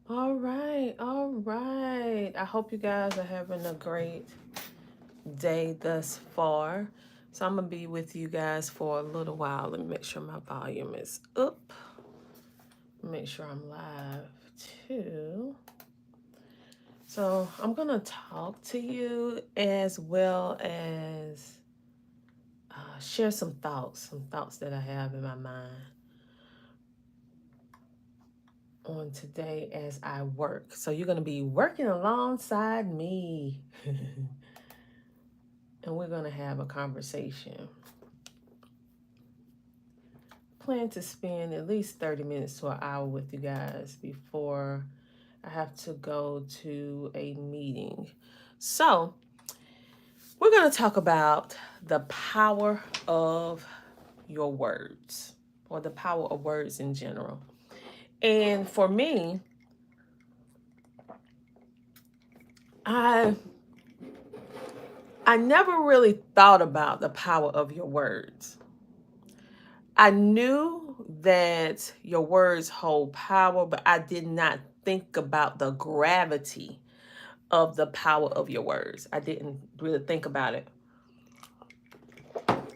All right, all right. I hope you guys are having a great day thus far. So I'm gonna be with you guys for a little while. Let me make sure my volume is up. Make sure I'm live too. So I'm gonna talk to you as well as share some thoughts that I have in my mind on today as I work. So you're gonna be working alongside me. And we're going to have a conversation. Plan to spend at least 30 minutes to an hour with you guys before I have to go to a meeting. So, we're going to talk about the power of your words, or the power of words in general. And for me, I I never really thought about the power of your words. I knew that your words hold power, but I did not think about the gravity of the power of your words. I didn't really think about it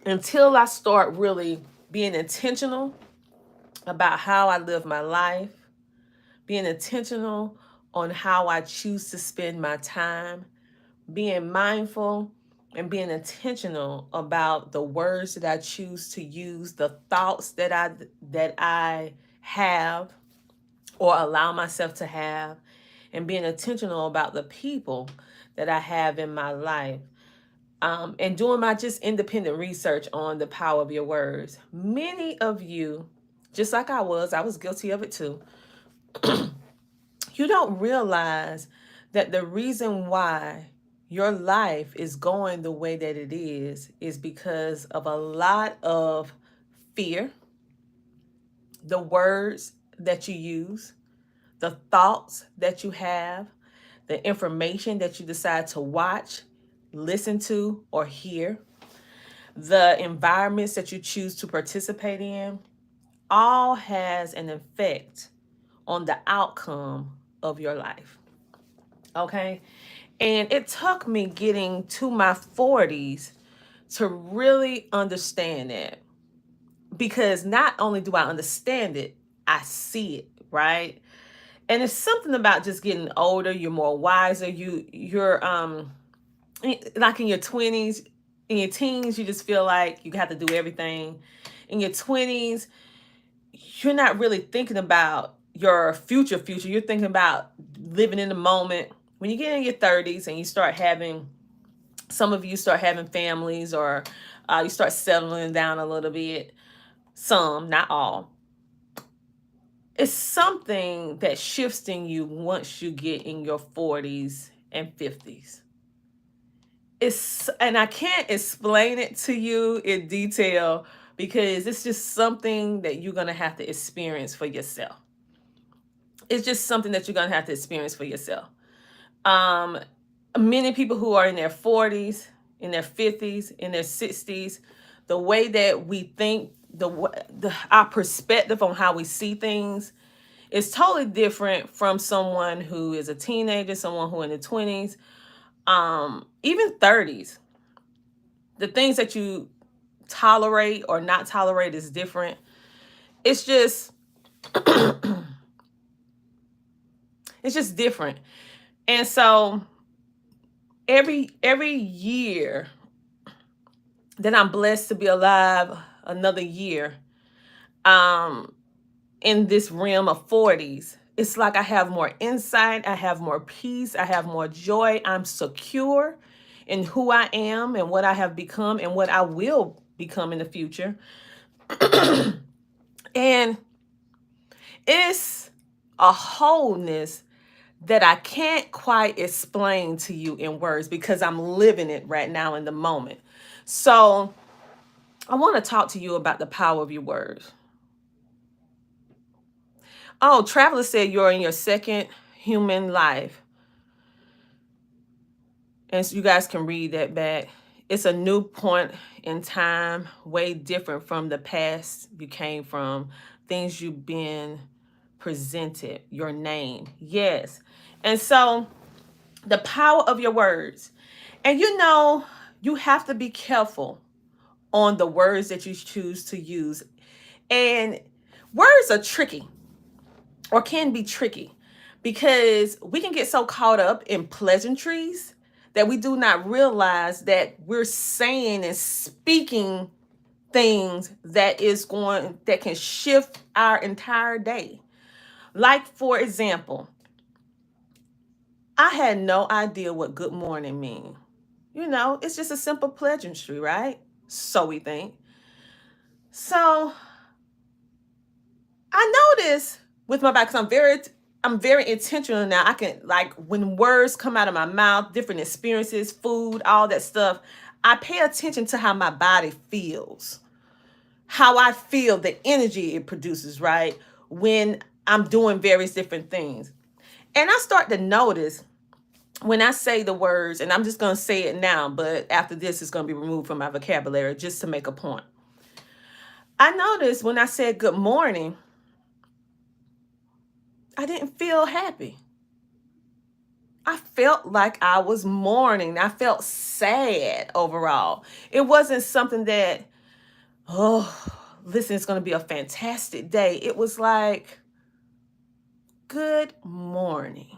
until I start really being intentional about how I live my life, being intentional on how I choose to spend my time, being mindful and being intentional about the words that I choose to use, the thoughts that I have or allow myself to have, and being intentional about the people that I have in my life. And doing my just independent research on the power of your words. Many of you, just like I was guilty of it too. You don't realize that the reason why your life is going the way that it is because of a lot of fear, the words that you use, the thoughts that you have, the information that you decide to watch, listen to, or hear, the environments that you choose to participate in, all has an effect on the outcome of your life. Okay? And it took me getting to my 40s to really understand that. Because not only do I understand it, I see it, right? And it's something about just getting older, you're more wiser, you're like in your 20s, in your teens, you just feel like you have to do everything. In your 20s, you're not really thinking about your future. You're thinking about living in the moment. When you get in your 30s and you start having, some of you start having families, or you start settling down a little bit, some, not all. It's something that shifts in you once you get in your 40s and 50s. And I can't explain it to you in detail because it's just something that you're going to have to experience for yourself. It's just something that you're going to have to experience for yourself. Um, Many people who are in their 40s, in their 50s, in their 60s, the way that we think, our perspective on how we see things is totally different from someone who is a teenager, someone who in the 20s, even 30s. The things that you tolerate or not tolerate is different. It's just it's just different. And so every year that I'm blessed to be alive another year, um in this realm of 40s, it's like I have more insight, I have more peace, I have more joy, I'm secure in who I am and what I have become and what I will become in the future. And it's a wholeness that I can't quite explain to you in words because I'm living it right now in the moment. So I want to talk to you about the power of your words. Oh, Traveler said you're in your second human life. And so you guys can read that back. It's a new point in time, way different from the past you came from, things you've been presented, your name. Yes. And so the power of your words. And you have to be careful on the words that you choose to use. And words are tricky, or can be tricky, because we can get so caught up in pleasantries that we do not realize that we're saying and speaking things that can shift our entire day. Like, for example, I had no idea what good morning mean. It's just a simple pleasantry, right? So we think. So I notice with my back, because I'm very intentional now. I can, like, when words come out of my mouth, different experiences, food, all that stuff, I pay attention to how my body feels, how I feel, the energy it produces, right? When I'm doing various different things. And I start to notice when I say the words, and I'm just going to say it now, but after this, it's going to be removed from my vocabulary just to make a point. I noticed when I said good morning, I didn't feel happy. I felt like I was mourning. I felt sad overall. It wasn't something that, oh, listen, it's going to be a fantastic day. It was like, good morning.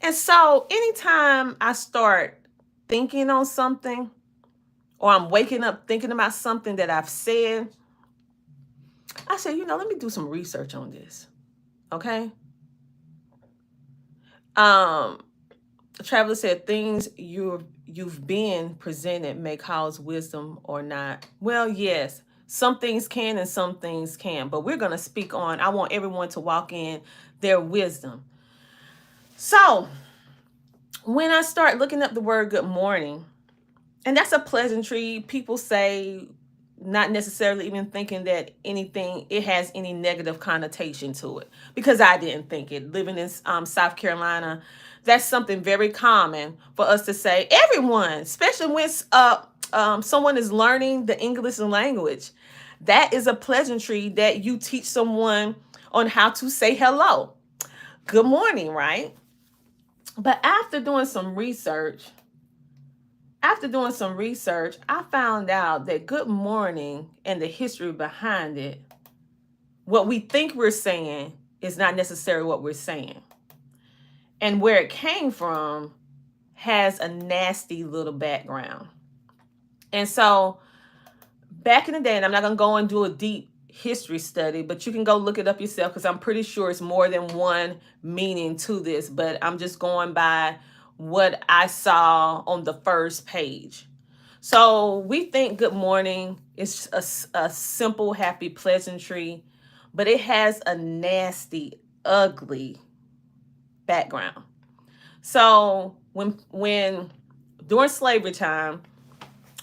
And so anytime I start thinking on something, or I'm waking up thinking about something that I've said, I say, let me do some research on this. Okay. Traveler said things you've been presented may cause wisdom or not. Well, yes, some things can and some things can, but we're going to speak on, I want everyone to walk in their wisdom. So when I start looking up the word good morning, and that's a pleasantry, people say, not necessarily even thinking that it has any negative connotation to it, because I didn't think it. Living in South Carolina, that's something very common for us to say. Everyone, especially when someone is learning the English language, that is a pleasantry that you teach someone on how to say hello. Good morning, right? But after doing some research, I found out that good morning and the history behind it, what we think we're saying is not necessarily what we're saying. And where it came from has a nasty little background. And so back in the day, and I'm not going to go and do a deep history study, but you can go look it up yourself, because I'm pretty sure it's more than one meaning to this, but I'm just going by what I saw on the first page. So we think good morning is a simple, happy pleasantry, but it has a nasty, ugly background. So when during slavery time,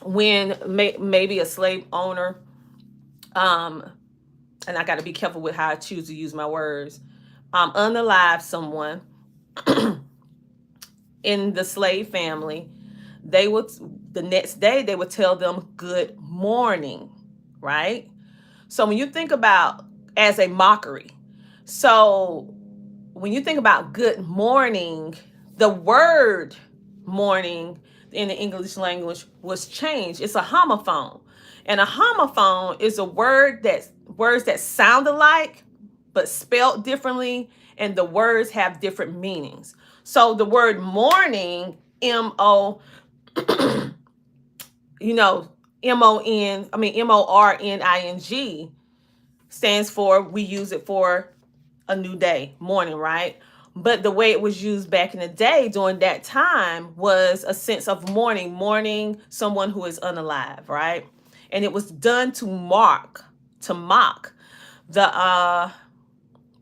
when maybe a slave owner, and I got to be careful with how I choose to use my words, unalive someone in the slave family, the next day they would tell them good morning, right? So when you think about, as a mockery, so when you think about good morning, the word morning in the English language was changed. It's a homophone. And a homophone is words that sound alike but spelled differently, and the words have different meanings. So the word morning, M-O, MORNING, stands for, we use it for a new day, morning, right? But the way it was used back in the day during that time was a sense of mourning someone who is unalive, right? And it was done to mock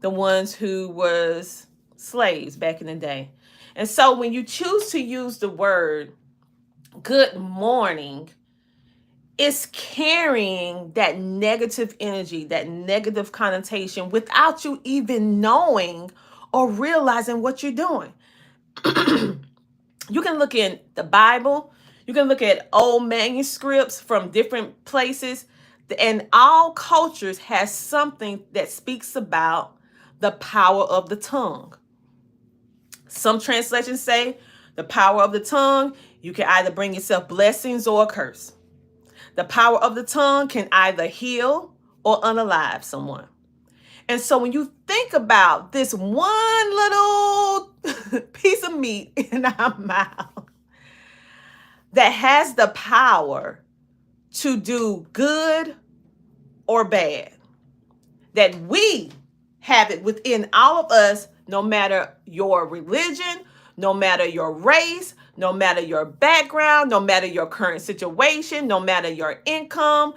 the ones who was slaves back in the day. And so when you choose to use the word good morning, it's carrying that negative energy, that negative connotation, without you even knowing or realizing what you're doing. You can look in the Bible, you can look at old manuscripts from different places, and all cultures has something that speaks about the power of the tongue. Some translations say the power of the tongue, you can either bring yourself blessings or a curse. The power of the tongue can either heal or unalive someone. And so when you think about this one little piece of meat in our mouth that has the power to do good or bad, that we have it within all of us, no matter your religion, no matter your race, no matter your background, no matter your current situation, no matter your income,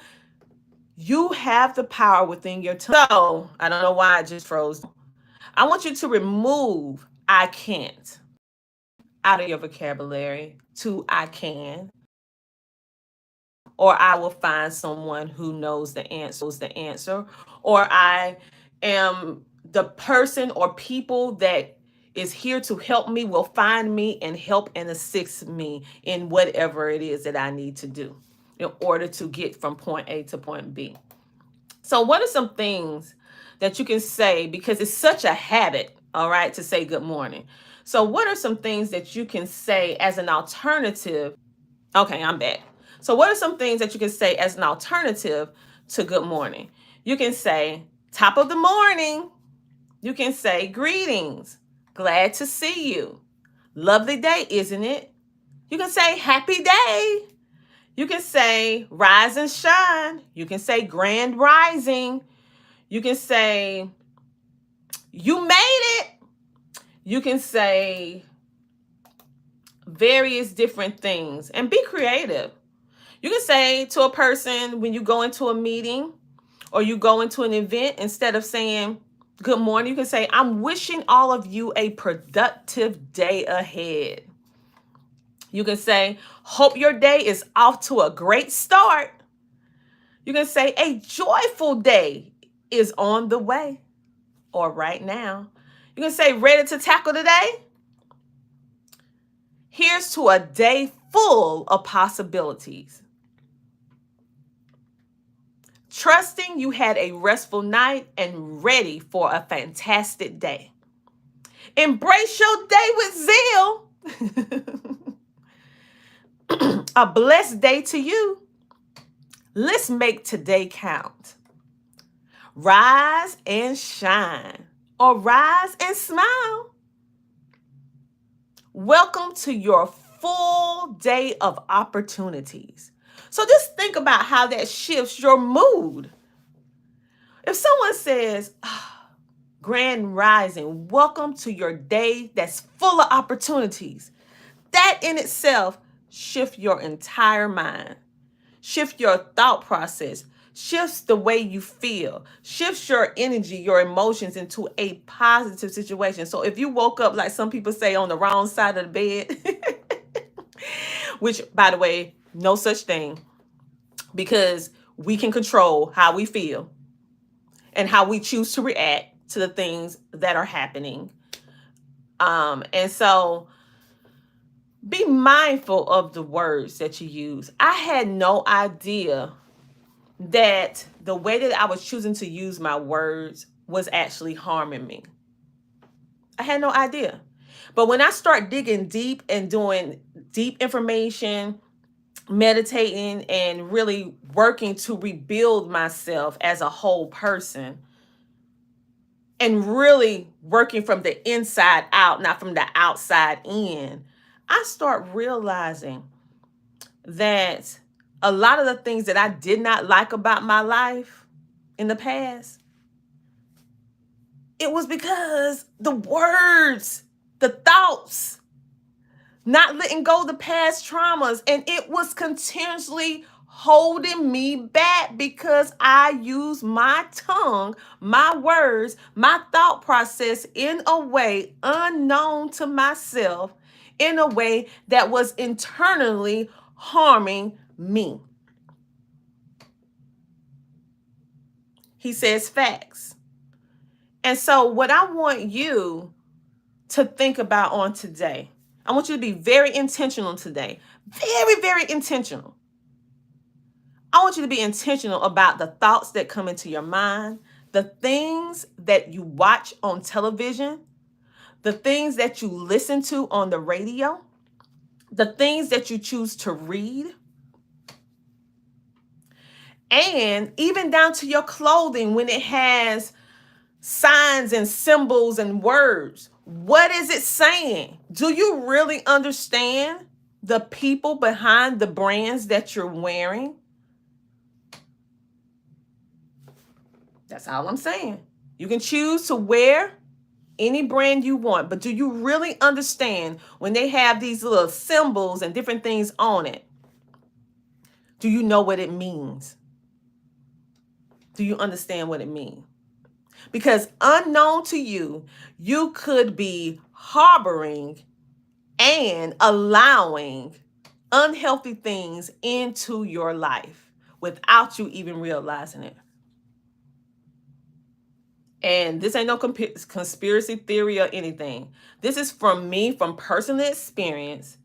you have the power within your tongue. So, I don't know why I just froze. I want you to remove I can't out of your vocabulary to I can, or I will find someone who knows the answer, or I am the person or people that is here to help me will find me and help and assist me in whatever it is that I need to do in order to get from point A to point B. So what are some things that you can say, because it's such a habit, all right, to say good morning. So what are some things that you can say as an alternative? Okay, I'm back. So what are some things that you can say as an alternative to good morning? You can say top of the morning. You can say greetings. Glad to see you. Lovely day, isn't it? You can say happy day. You can say rise and shine. You can say grand rising. You can say you made it. You can say various different things and be creative. You can say to a person when you go into a meeting or you go into an event, instead of saying good morning, you can say, I'm wishing all of you a productive day ahead. You can say, hope your day is off to a great start. You can say, a joyful day is on the way or right now. You can say, ready to tackle today? Here's to a day full of possibilities. Trusting you had a restful night and ready for a fantastic day. Embrace your day with zeal. A blessed day to you. Let's make today count. Rise and shine, or rise and smile. Welcome to your full day of opportunities. So just think about how that shifts your mood. If someone says, grand rising, welcome to your day that's full of opportunities, that in itself shifts your entire mind, shift your thought process, shifts the way you feel, shifts your energy, your emotions into a positive situation. So if you woke up, like some people say, on the wrong side of the bed, which, by the way, no such thing, because we can control how we feel and how we choose to react to the things that are happening. And so be mindful of the words that you use. I had no idea that the way that I was choosing to use my words was actually harming me. I had no idea. But when I start digging deep and doing deep information, meditating, and really working to rebuild myself as a whole person, and really working from the inside out, not from the outside in, I start realizing that a lot of the things that I did not like about my life in the past, it was because the words, the thoughts, not letting go of the past traumas, and it was continuously holding me back because I used my tongue, my words, my thought process in a way unknown to myself, in a way that was internally harming me. He says facts. And so what I want you to think about on today, I want you to be very intentional today. Very, very intentional. I want you to be intentional about the thoughts that come into your mind, The things that you watch on television, the things that you listen to on the radio, the things that you choose to read, and even down to your clothing when it has signs and symbols and words. What is it saying? Do you really understand the people behind the brands that you're wearing? That's all I'm saying. You can choose to wear any brand you want, but do you really understand when they have these little symbols and different things on it? Do you know what it means? Do you understand what it means? Because unknown to you, you could be harboring and allowing unhealthy things into your life without you even realizing it. And this ain't no conspiracy theory or anything. This is from me, from personal experience,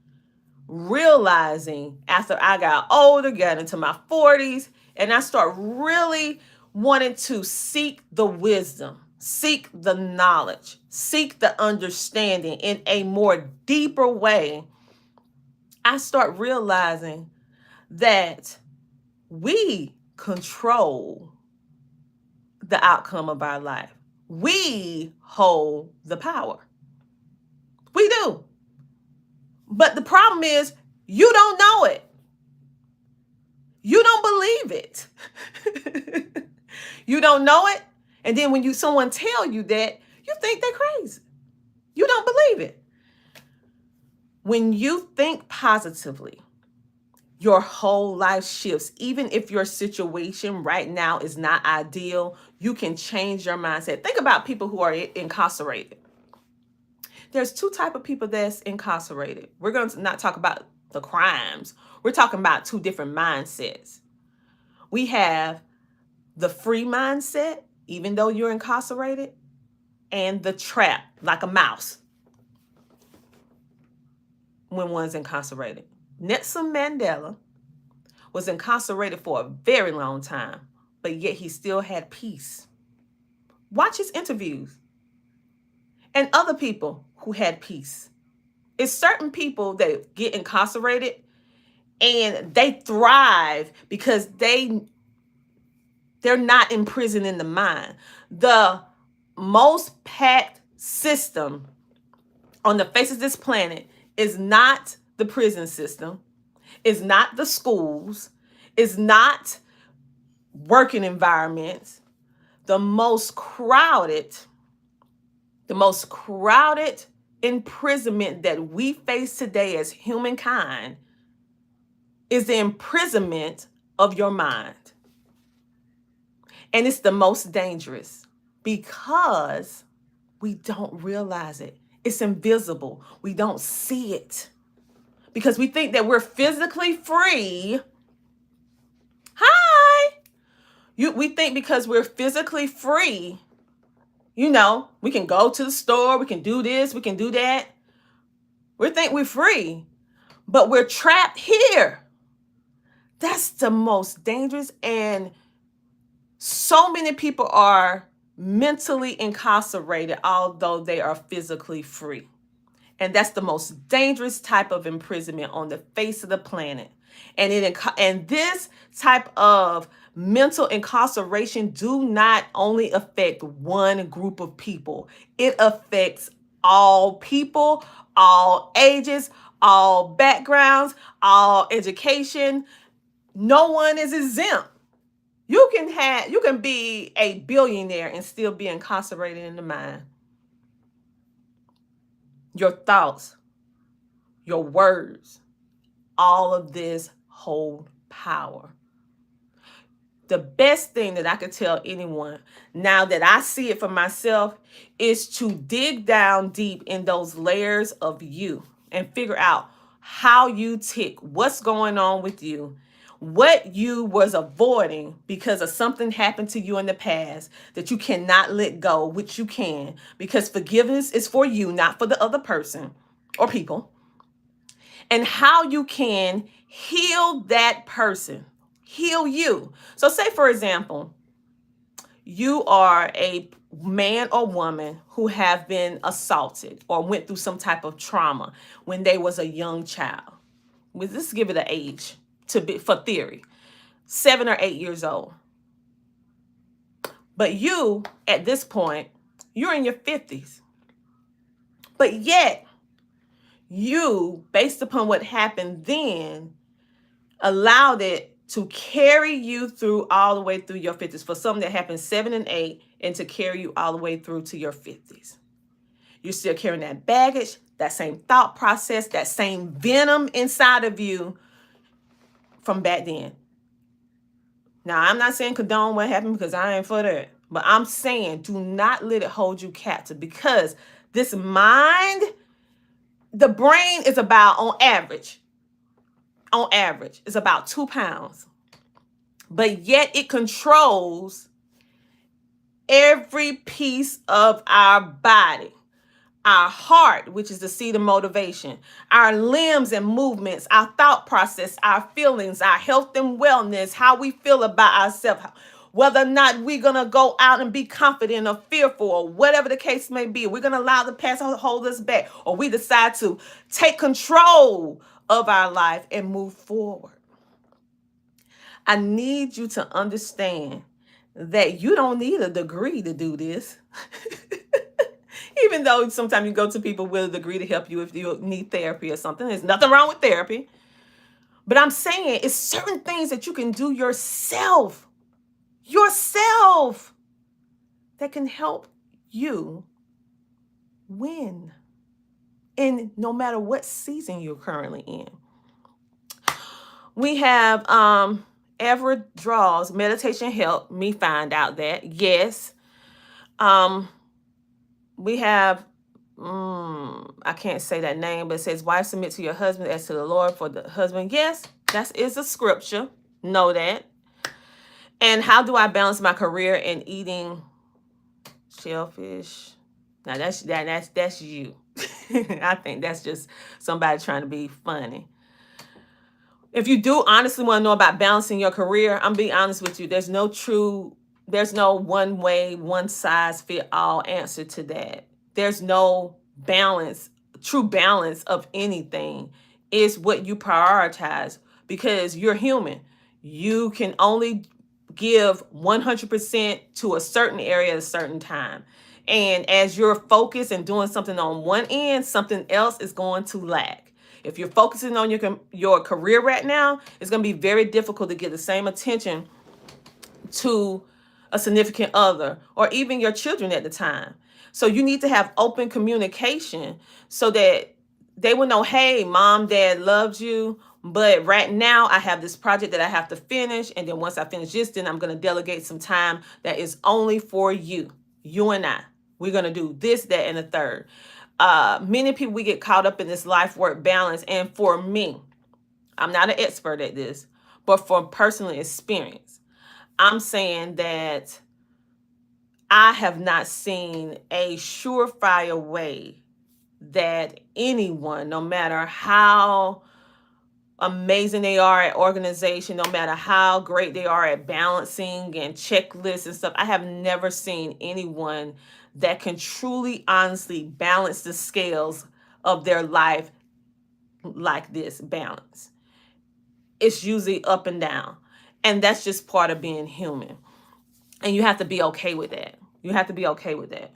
realizing after I got older, got into my 40s, and I start really wanting to seek the wisdom, seek the knowledge, seek the understanding in a more deeper way. I start realizing that we control the outcome of our life. We hold the power. We do. But the problem is, you don't know it. You don't believe it. You don't know it. And then when someone tell you that, you think they're crazy. You don't believe it. When you think positively, your whole life shifts. Even if your situation right now is not ideal, you can change your mindset. Think about people who are incarcerated. There's two types of people that's incarcerated. We're going to not talk about the crimes. We're talking about two different mindsets. We have the free mindset, even though you're incarcerated, and the trap, like a mouse, when one's incarcerated. Nelson Mandela was incarcerated for a very long time, but yet he still had peace. Watch his interviews. And other people who had peace. It's certain people that get incarcerated and they thrive because they're not in prison in the mind. The most packed system on the face of this planet is not the prison system, is not the schools, is not working environments. The most crowded imprisonment that we face today as humankind is the imprisonment of your mind. And it's the most dangerous because we don't realize it. It's invisible. We don't see it because we think that we're physically free. Hi. We think because we're physically free, we can go to the store, we can do this, we can do that. We think we're free, but we're trapped here. That's the most dangerous, and so many people are mentally incarcerated, although they are physically free. And that's the most dangerous type of imprisonment on the face of the planet. And this type of mental incarceration do not only affect one group of people. It affects all people, all ages, all backgrounds, all education. No one is exempt. You can be a billionaire and still be incarcerated in the mind. Your thoughts, your words, all of this hold power. The best thing that I could tell anyone, now that I see it for myself, is to dig down deep in those layers of you and figure out how you tick, what's going on with you, what you was avoiding because of something happened to you in the past that you cannot let go, which you can, because forgiveness is for you, not for the other person or people, and how you can heal that person, heal you. So say, for example, you are a man or woman who have been assaulted or went through some type of trauma when they was a young child. Let's give it an age for theory, 7 or 8 years old. But you, at this point, you're in your 50s. But yet, you, based upon what happened then, allowed it to carry you through all the way through your 50s. For something that happened 7 and 8, and to carry you all the way through to your 50s. You're still carrying that baggage, that same thought process, that same venom inside of you from back then. Now, I'm not saying condone what happened, because I ain't for that. But I'm saying do not let it hold you captive, because this mind, the brain is about, on average, it's about 2 pounds. But yet it controls every piece of our body. Our heart, which is the seat of motivation, our limbs and movements, our thought process, our feelings, our health and wellness, how we feel about ourselves, whether or not we're going to go out and be confident or fearful or whatever the case may be. We're going to allow the past to hold us back, or we decide to take control of our life and move forward. I need you to understand that you don't need a degree to do this. Even though sometimes you go to people with a degree to help you if you need therapy or something. There's nothing wrong with therapy. But I'm saying it's certain things that you can do yourself, that can help you win in no matter what season you're currently in. We have Everett Draws, meditation helped me find out that, yes. We have, I can't say that name, but it says, wife, submit to your husband as to the Lord. For the husband, yes, that is a scripture. Know that. And how do I balance my career and eating shellfish? Now that's you. I think that's just somebody trying to be funny. If you do honestly want to know about balancing your career, I'm being honest with you. There's no one way, one size fit all answer to that. There's no balance, true balance of anything. Is what you prioritize, because you're human. You can only give 100% to a certain area at a certain time. And as you're focused and doing something on one end, something else is going to lack. If you're focusing on your career right now, it's going to be very difficult to get the same attention to a significant other or even your children at the time. So you need to have open communication so that they will know, hey, mom, dad loves you, but right now I have this project that I have to finish. And then once I finish this, then I'm going to delegate some time that is only for you and I. We're going to do this, that, and the third. Many people, we get caught up in this life-work balance. And for me, I'm not an expert at this, but from personal experience, I'm saying that I have not seen a surefire way that anyone, no matter how amazing they are at organization, no matter how great they are at balancing and checklists and stuff, I have never seen anyone that can truly, honestly balance the scales of their life like this balance. It's usually up and down. And that's just part of being human. And you have to be okay with that. You have to be okay with that.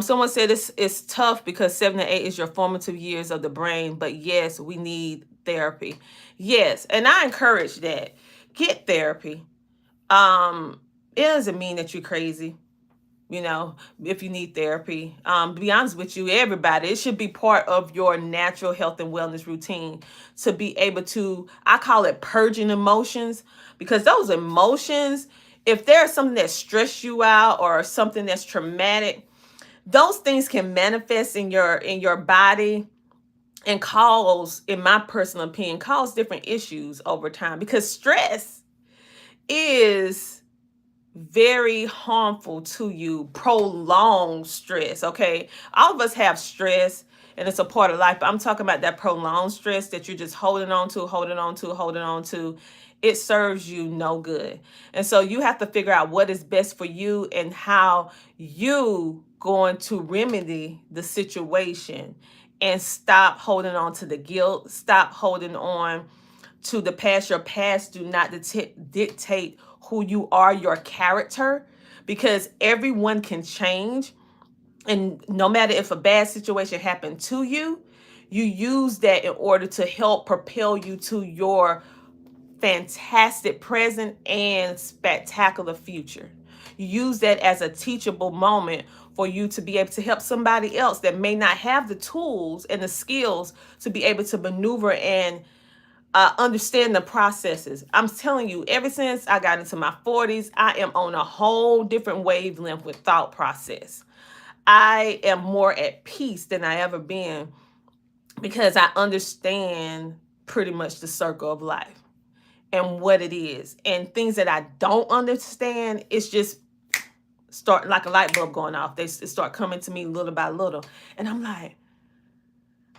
Someone said it's tough because 7 to 8 is your formative years of the brain. But yes, we need therapy. Yes, and I encourage that. Get therapy. It doesn't mean that you're crazy. You know, if you need therapy, to be honest with you, everybody, it should be part of your natural health and wellness routine to be able to, I call it purging emotions, because those emotions, if there's something that stressed you out or something that's traumatic, those things can manifest in your body and cause, in my personal opinion, cause different issues over time, because stress is very harmful to you. Prolonged stress. Okay, all of us have stress, and it's a part of life. But I'm talking about that prolonged stress that you're just holding on to, holding on to, holding on to. It serves you no good. And so you have to figure out what is best for you and how you going to remedy the situation, and stop holding on to the guilt, stop holding on to the past. Your past do not dictate who you are, your character, because everyone can change. And no matter if a bad situation happened to you, you use that in order to help propel you to your fantastic present and spectacular future. You use that as a teachable moment for you to be able to help somebody else that may not have the tools and the skills to be able to maneuver and understand the processes. I'm telling you, ever since I got into my 40s, I am on a whole different wavelength with thought process. I am more at peace than I ever been because I understand pretty much the circle of life and what it is. And things that I don't understand, it's just start like a light bulb going off. They start coming to me little by little. And I'm like,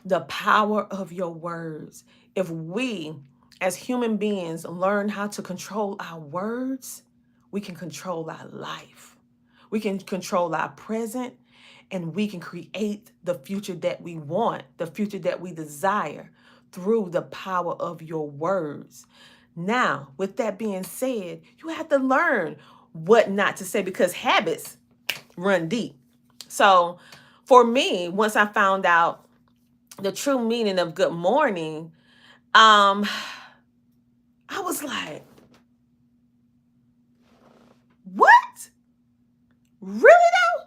the power of your words. If we as human beings learn how to control our words, we can control our life. We can control our present, and we can create the future that we want, the future that we desire through the power of your words. Now, with that being said, you have to learn what not to say because habits run deep. So for me, once I found out the true meaning of good morning, I was like, what? Really though?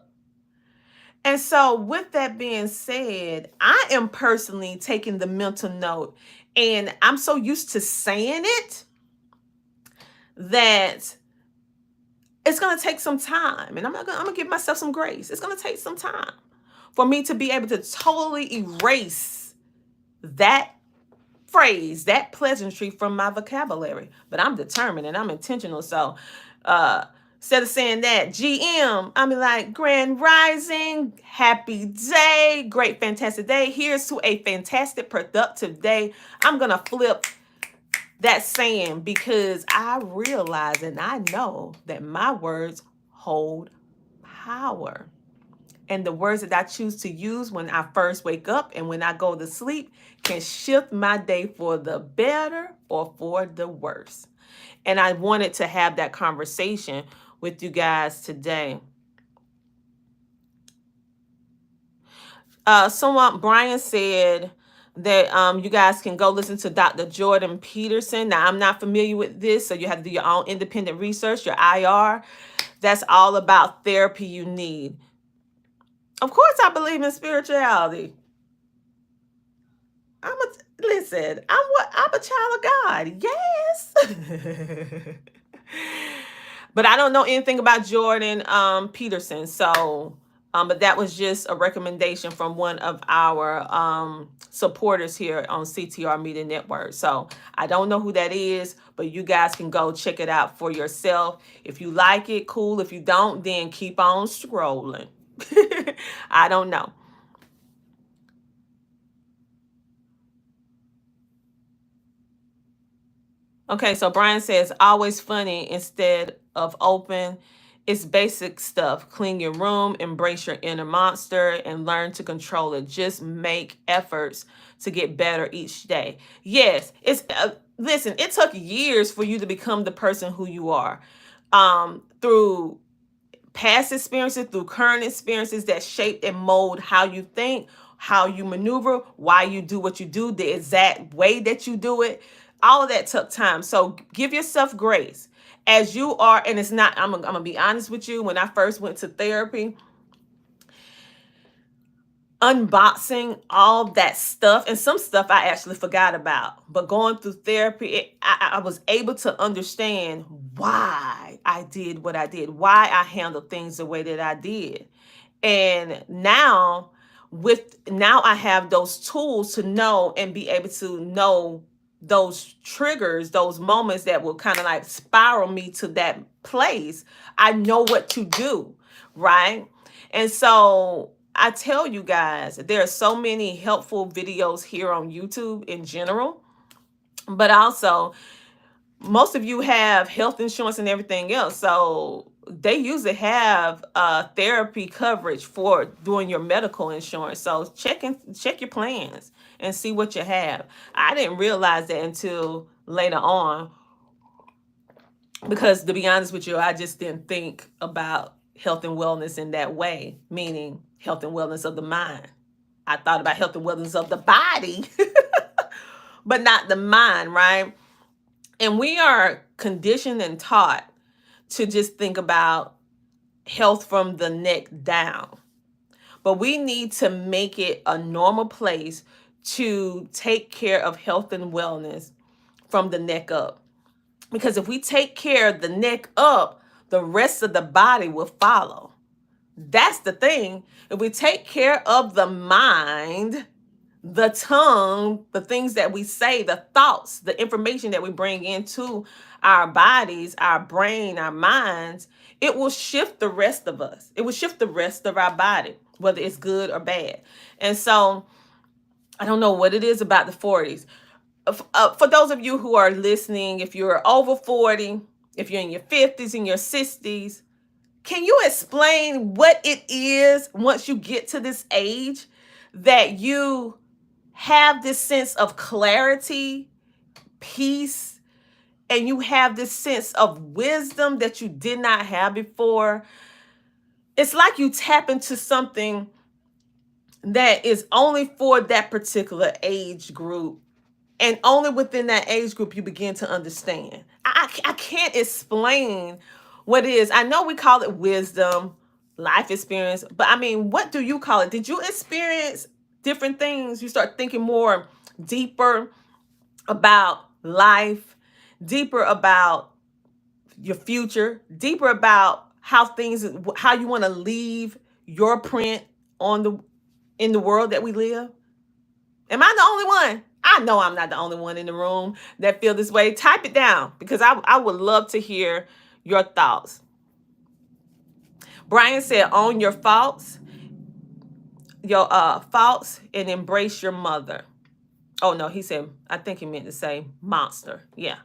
And so with that being said, I am personally taking the mental note, and I'm so used to saying it that it's going to take some time, and I'm going to give myself some grace. It's going to take some time for me to be able to totally erase that phrase, that pleasantry from my vocabulary. But I'm determined and I'm intentional. So instead of saying that, GM, I mean like grand rising, happy day, great, fantastic day. Here's to a fantastic, productive day. I'm going to flip that saying because I realize and I know that my words hold power. And the words that I choose to use when I first wake up and when I go to sleep can shift my day for the better or for the worse. And I wanted to have that conversation with you guys today. Someone, Brian said that you guys can go listen to Dr. Jordan Peterson. Now, I'm not familiar with this, so you have to do your own independent research, your IR. That's all about therapy you need. Of course, I believe in spirituality. I'm a child of God. Yes. But I don't know anything about Jordan Peterson. So, but that was just a recommendation from one of our supporters here on CTR Media Network. So I don't know who that is, but you guys can go check it out for yourself. If you like it, cool. If you don't, then keep on scrolling. I don't know. Okay, so Brian says, always funny instead of open. It's basic stuff. Clean your room, embrace your inner monster, and learn to control it. Just make efforts to get better each day. Yes, it's listen, it took years for you to become the person who you are. Through past experiences, through current experiences that shape and mold how you think, how you maneuver, why you do what you do, the exact way that you do it. All of that took time. So give yourself grace as you are. And it's not, I'm going to be honest with you. When I first went to therapy, unboxing all that stuff, and some stuff I actually forgot about, but going through therapy, I was able to understand why I did what I did, why I handled things the way that I did. And now I have those tools to know and be able to know those triggers, those moments that will kind of like spiral me to that place. I know what to do, right? And so I tell you guys, there are so many helpful videos here on YouTube in general, but also most of you have health insurance and everything else. So they usually have therapy coverage for doing your medical insurance. So check your plans and see what you have. I didn't realize that until later on, because to be honest with you, I just didn't think about health and wellness in that way, meaning health and wellness of the mind. I thought about health and wellness of the body, but not the mind, right? And we are conditioned and taught to just think about health from the neck down. But we need to make it a normal place to take care of health and wellness from the neck up. Because if we take care of the neck up, the rest of the body will follow. That's the thing. If we take care of the mind, the tongue, the things that we say, the thoughts, the information that we bring into our bodies, our brain, our minds, it will shift the rest of us. It will shift the rest of our body, whether it's good or bad. And so I don't know what it is about the 40s. For those of you who are listening, if you're over 40, if you're in your 50s and your 60s, can you explain what it is once you get to this age that you have this sense of clarity, peace, and you have this sense of wisdom that you did not have before? It's like you tap into something that is only for that particular age group. And only within that age group you begin to understand. I can't explain what it is. I know we call it wisdom, life experience, but I mean, what do you call it? Did you experience different things? You start thinking more deeper about life, deeper about your future, deeper about how you want to leave your print in the world that we live? Am I the only one? I know I'm not the only one in the room that feel this way. Type it down because I would love to hear your thoughts. Brian said, own your faults, and embrace your mother. Oh no, he said, I think he meant to say monster. Yeah.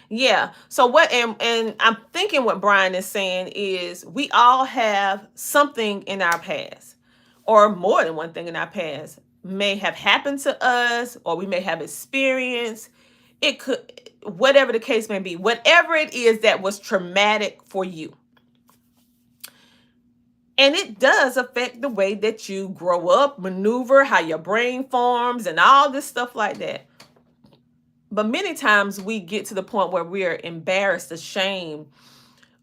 Yeah. So and I'm thinking what Brian is saying is we all have something in our past, or more than one thing in our past may have happened to us, or we may have experienced. It could, whatever the case may be, whatever it is that was traumatic for you. And it does affect the way that you grow up, maneuver, how your brain forms, and all this stuff like that. But many times we get to the point where we're embarrassed, ashamed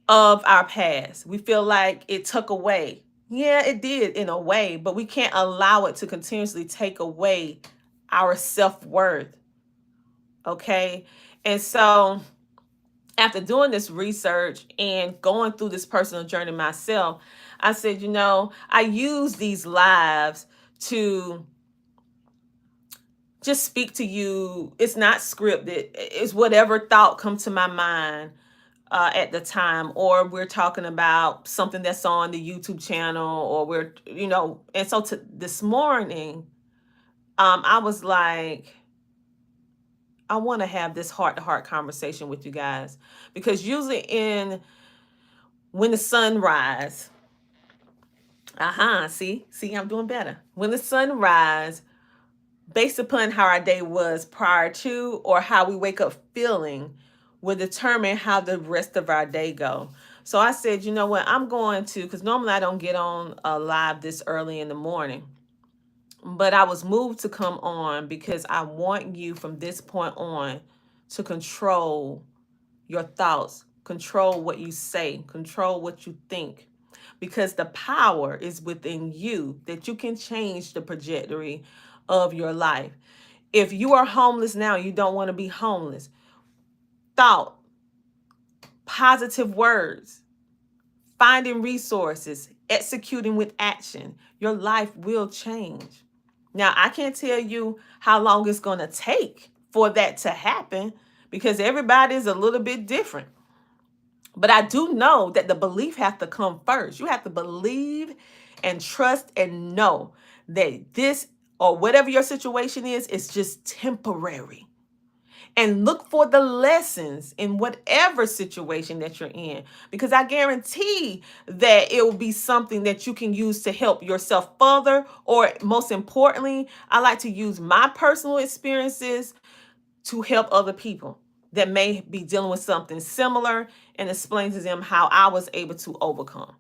of our past. We feel like it took away. Yeah, it did in a way, but we can't allow it to continuously take away our self-worth. Okay? And so after doing this research and going through this personal journey myself, I said, I use these lives to just speak to you. It's not scripted. It's whatever thought comes to my mind at the time, or we're talking about something that's on the YouTube channel, or and so this morning, I was like, I want to have this heart-to-heart conversation with you guys, because usually when the sun rise, see, I'm doing better. When the sun rise, based upon how our day was prior to, or how we wake up feeling, will determine how the rest of our day go. So I said, you know what, I'm going to, because normally I don't get on live this early in the morning, but I was moved to come on because I want you from this point on to control your thoughts, control what you say, control what you think, because the power is within you, that you can change the trajectory of your life. If you are homeless now, you don't want to be homeless. Thought, positive words, finding resources, executing with action, your life will change. Now, I can't tell you how long it's going to take for that to happen, because everybody is a little bit different. But I do know that the belief has to come first. You have to believe and trust and know that this or whatever your situation is just temporary. And look for the lessons in whatever situation that you're in, because I guarantee that it will be something that you can use to help yourself further. Or most importantly, I like to use my personal experiences to help other people that may be dealing with something similar, and explain to them how I was able to overcome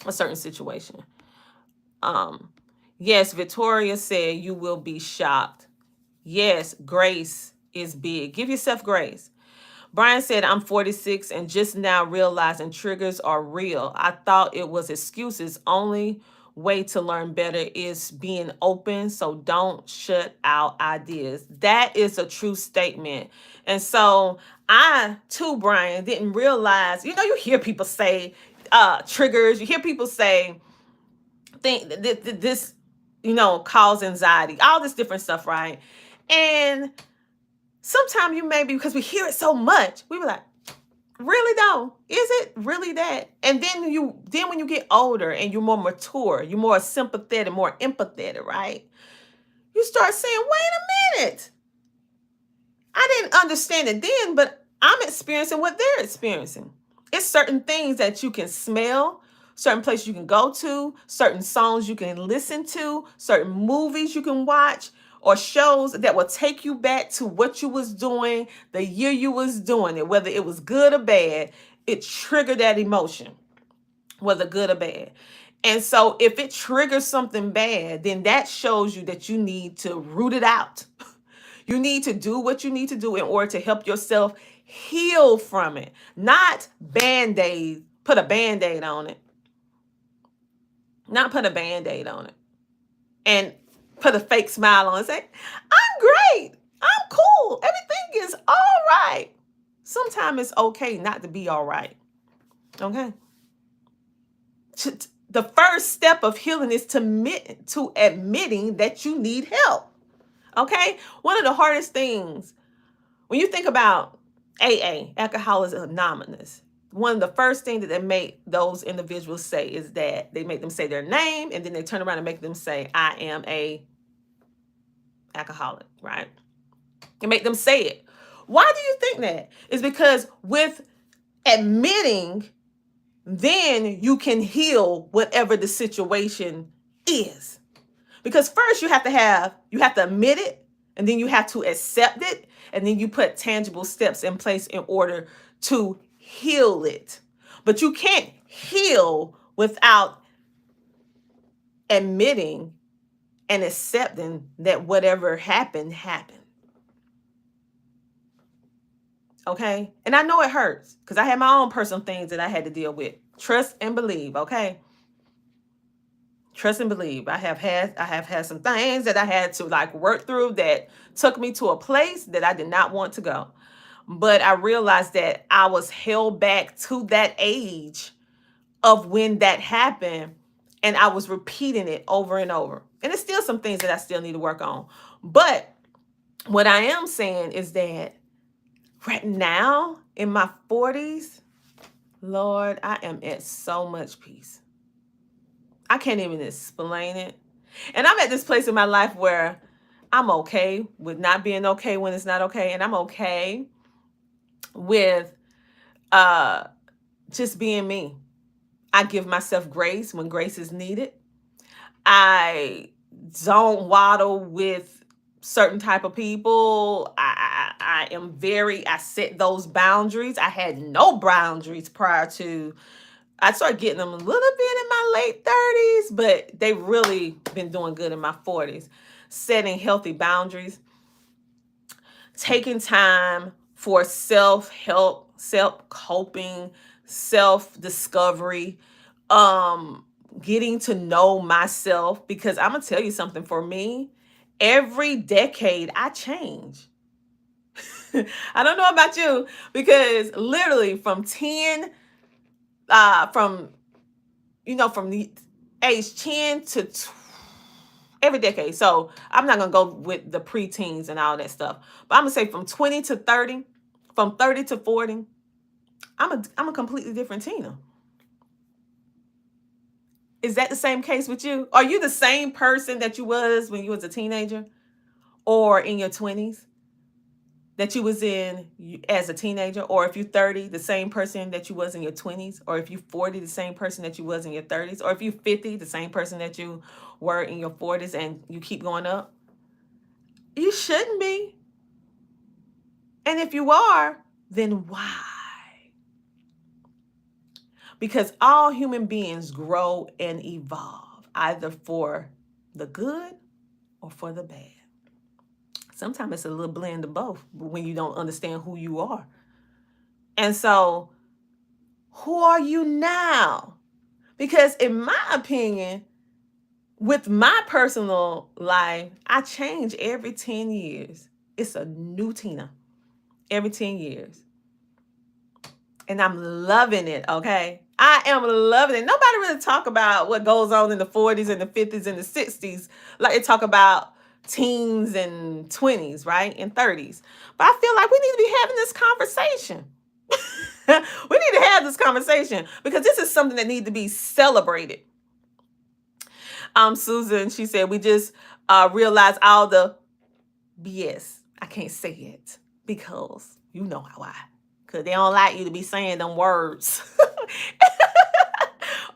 a certain situation. Yes, Victoria said you will be shocked. Yes, grace is big. Give yourself grace. Brian said, I'm 46 and just now realizing triggers are real. I thought it was excuses. Only way to learn better is being open. So don't shut out ideas. That is a true statement. And so I, too, Brian, didn't realize, you hear people say triggers. You hear people say, think that this, cause anxiety, all this different stuff, right? And sometimes you may be, because we hear it so much, we were like, really though? Is it really that? And then when you get older and you're more mature, you're more sympathetic, more empathetic, right? You start saying, wait a minute. I didn't understand it then, but I'm experiencing what they're experiencing. It's certain things that you can smell, certain places you can go to, certain songs you can listen to, certain movies you can watch, or shows that will take you back to what you was doing the year you was doing it, whether it was good or bad. It triggered that emotion, whether good or bad. And so if it triggers something bad, then that shows you that you need to root it out. You need to do what you need to do in order to help yourself heal from it, not band-aid, put a band-aid on it, not put a band-aid on it and put a fake smile on and say, I'm great, I'm cool, everything is all right. Sometimes it's okay not to be all right, okay? The first step of healing is to admitting that you need help, okay? One of the hardest things, when you think about AA, Alcoholics Anonymous, one of the first things that they make those individuals say is that they make them say their name, and then they turn around and make them say, I am a alcoholic, right? And make them say it. Why do you think that? It's because with admitting, then you can heal whatever the situation is. Because first you have to admit it, and then you have to accept it, and then you put tangible steps in place in order to heal it. But you can't heal without admitting and accepting that whatever happened. Okay? And I know it hurts because I had my own personal things that I had to deal with. Trust and believe, okay? Trust and believe. I have had some things that I had to work through that took me to a place that I did not want to go. But I realized that I was held back to that age of when that happened, and I was repeating it over and over. And it's still some things that I still need to work on. But what I am saying is that right now in my 40s, Lord, I am at so much peace. I can't even explain it. And I'm at this place in my life where I'm okay with not being okay when it's not okay. And I'm okay with just being me. I give myself grace when grace is needed. I don't waddle with certain type of people. I set those boundaries. I had no boundaries prior to, I started getting them a little bit in my late 30s, but they've really been doing good in my 40s. Setting healthy boundaries, taking time for self-help, self-coping, self-discovery, getting to know myself, because I'm gonna tell you something. For me, every decade I change. I don't know about you, because literally from 10, from the age 10 to every decade. So I'm not gonna go with the preteens and all that stuff, but I'm gonna say from 20 to 30, from 30 to 40, I'm a completely different Tina. Is that the same case with you? Are you the same person that you was when you was a teenager or in your 20s that you was in as a teenager? Or if you're 30, the same person that you was in your 20s? Or if you're 40, the same person that you was in your 30s? Or if you're 50, the same person that you were in your 40s, and you keep going up? You shouldn't be. And if you are, then why? Because all human beings grow and evolve, either for the good or for the bad. Sometimes it's a little blend of both when you don't understand who you are. And so, who are you now? Because in my opinion, with my personal life, I change every 10 years. It's a new Tina every 10 years. And I'm loving it, okay? I am loving it. Nobody really talk about what goes on in the 40s and the 50s and the 60s like they talk about teens and 20s, right? And 30s. But I feel like we need to be having this conversation. We need to have this conversation because this is something that needs to be celebrated. Susan, she said, we just realized all the BS. I can't say it because you know how because they don't like you to be saying them words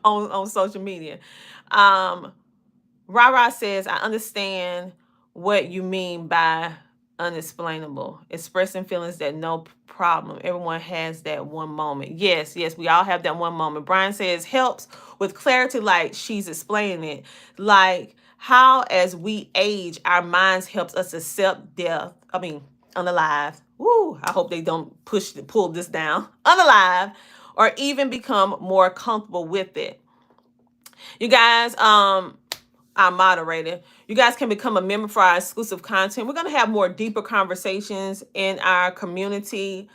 on social media. Rara says, I understand what you mean by unexplainable. Expressing feelings that no problem. Everyone has that one moment. Yes, we all have that one moment. Brian says, helps with clarity, like she's explaining it. Like how as we age, our minds helps us accept death. Unalive. Woo, I hope they don't pull this down. Unalive, or even become more comfortable with it. You guys, our moderator, you guys can become a member for our exclusive content. We're going to have more deeper conversations in our community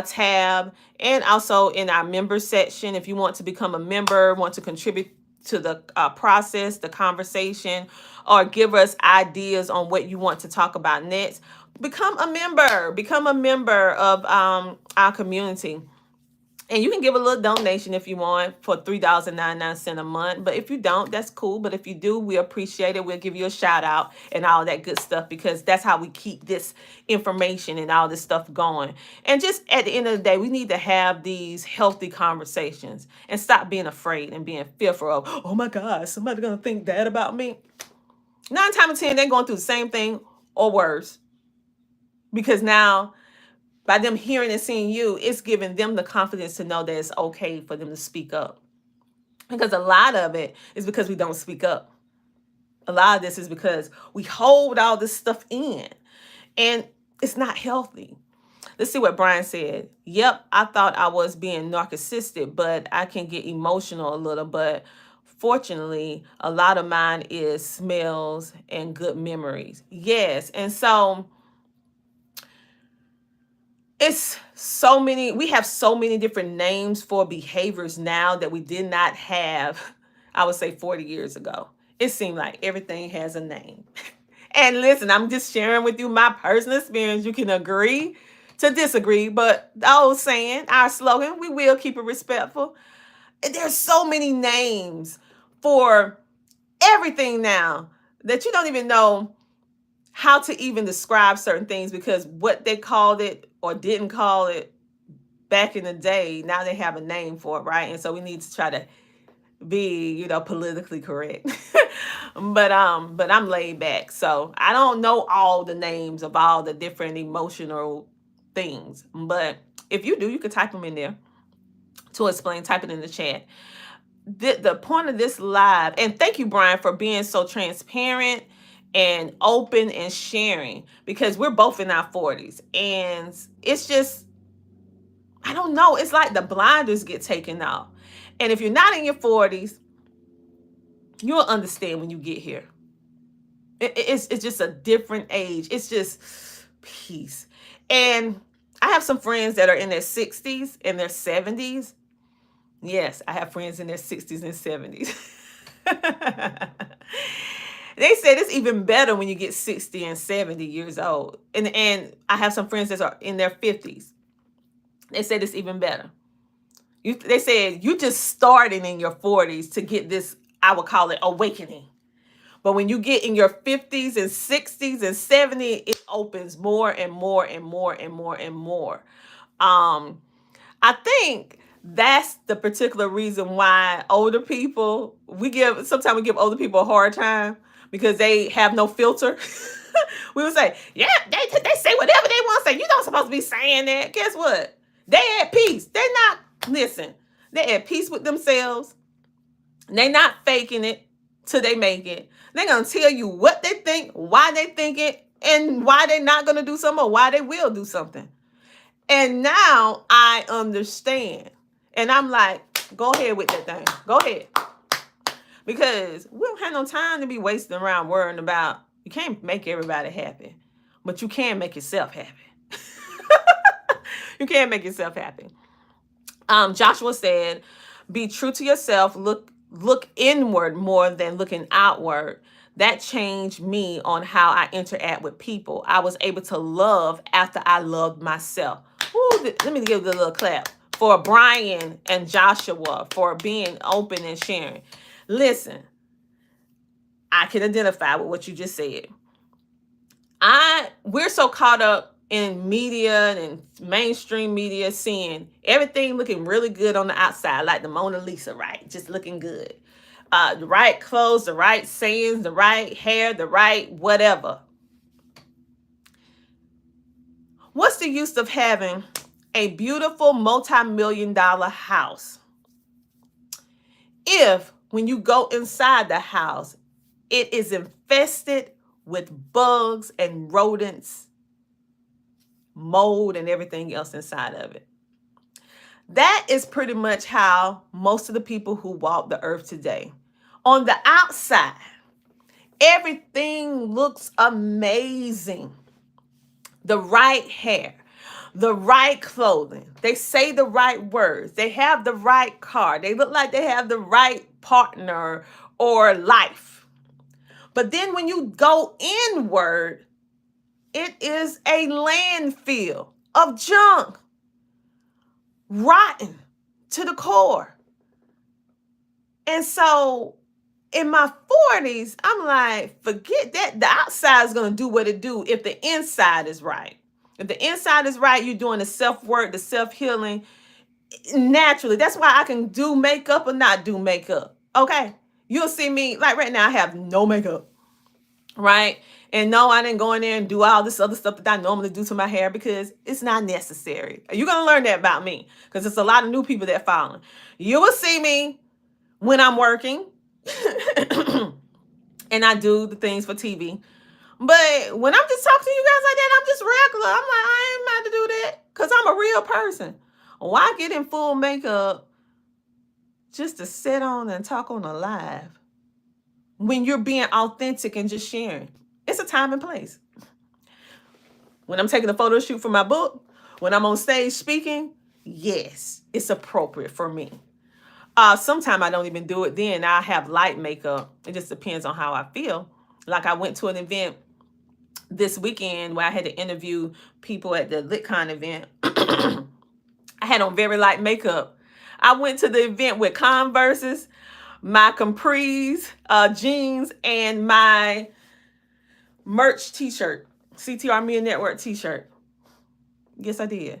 tab and also in our member section. If you want to become a member, want to contribute to the process, the conversation, or give us ideas on what you want to talk about next, become a member of our community. And you can give a little donation if you want for $3.99 a month. But if you don't, that's cool. But if you do, we appreciate it. We'll give you a shout out and all that good stuff because that's how we keep this information and all this stuff going. And just at the end of the day, we need to have these healthy conversations and stop being afraid and being fearful of, oh my God, somebody's going to think that about me. 9 times out of 10, they're going through the same thing or worse. Because now, by them hearing and seeing you, it's giving them the confidence to know that it's okay for them to speak up. Because a lot of it is because we don't speak up. A lot of this is because we hold all this stuff in. And it's not healthy. Let's see what Brian said. Yep, I thought I was being narcissistic, but I can get emotional a little. But fortunately, a lot of mine is smells and good memories. Yes, and so it's so many, we have so many different names for behaviors now that we did not have, I would say 40 years ago. It seemed like everything has a name. And listen, I'm just sharing with you my personal experience. You can agree to disagree, but the old saying, our slogan, we will keep it respectful. And there's so many names for everything now that you don't even know how to even describe certain things because what they called it or didn't call it back in the day, now they have a name for it, right? And so we need to try to be, politically correct. but I'm laid back. So I don't know all the names of all the different emotional things. But if you do, you could type them in there to explain, type it in the chat. The point of this live, and thank you, Brian, for being so transparent and open and sharing, because we're both in our 40s and it's just, I don't know, it's like the blinders get taken off. And if you're not in your 40s, you'll understand when you get here. It's just a different age. It's just peace. And I have some friends that are in their 60s and their 70s. Yes, I have friends in their 60s and 70s. They said it's even better when you get 60 and 70 years old. And I have some friends that are in their 50s. They said it's even better. They said you just starting in your 40s to get this I would call it awakening. But when you get in your 50s and 60s and 70s, it opens more and more and more and more and more. I think that's the particular reason why older people, sometimes we give older people a hard time because they have no filter. We would say, yeah, they say whatever they want to say. You're not supposed to be saying that. Guess what? They at peace. They're at peace with themselves. They're not faking it till they make it. They're going to tell you what they think, why they think it, and why they're not going to do something or why they will do something. And now I understand. And I'm like, go ahead with that thing. Go ahead. Because we don't have no time to be wasting around worrying about, you can't make everybody happy, but you can make yourself happy. You can make yourself happy. Joshua said, be true to yourself. Look inward more than looking outward. That changed me on how I interact with people. I was able to love after I loved myself. Ooh, let me give a little clap for Brian and Joshua for being open and sharing. Listen, I can identify with what you just said. We're so caught up in media and mainstream media, seeing everything looking really good on the outside, like the Mona Lisa, right? Just looking good. The right clothes, the right sayings, the right hair, the right whatever. What's the use of having a beautiful multi-million-dollar house if when you go inside the house, it is infested with bugs and rodents, mold, and everything else inside of it? That is pretty much how most of the people who walk the earth today. On the outside, everything looks amazing. The right hair, the right clothing. They say the right words. They have the right car. They look like they have the right partner or life. But then when you go inward, it is a landfill of junk, rotten to the core. And so in my 40s, I'm like, forget that. The outside is going to do what it do if the inside is right. If the inside is right, you're doing the self-work, the self-healing naturally. That's why I can do makeup or not do makeup. Okay? You'll see me, like right now, I have no makeup. Right? And no, I didn't go in there and do all this other stuff that I normally do to my hair because it's not necessary. You're going to learn that about me because there's a lot of new people that follow. You will see me when I'm working and I do the things for TV. But when I'm just talking to you guys like that, I'm just regular. I'm like, I ain't about to do that because I'm a real person. Why get in full makeup just to sit on and talk on a live when you're being authentic and just sharing? It's a time and place. When I'm taking a photo shoot for my book, when I'm on stage speaking, yes, it's appropriate for me. Sometimes I don't even do it then. I have light makeup. It just depends on how I feel. Like I went to an event this weekend where I had to interview people at the LitCon event. I had on very light makeup. I went to the event with Converses, my capris, jeans, and my merch t-shirt, CTR Media Network t-shirt. Yes, I did.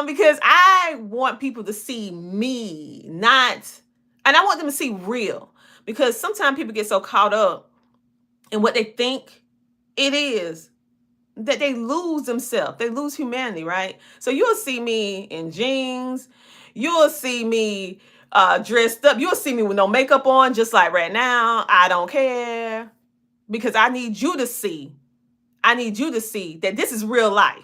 Because I want people to see me, and I want them to see real. Because sometimes people get so caught up in what they think it is that they lose themselves. They lose humanity, right? So you'll see me in jeans. You'll see me dressed up. You'll see me with no makeup on, just like right now. I don't care. Because I need you to see that this is real life.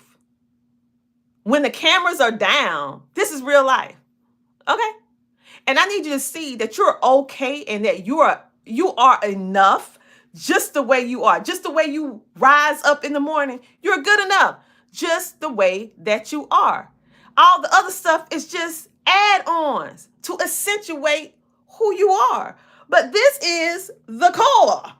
When the cameras are down, this is real life. Okay? And I need you to see that you're okay and that you are enough just the way you are. Just the way you rise up in the morning, you're good enough. Just the way that you are. All the other stuff is just add-ons to accentuate who you are. But this is the core.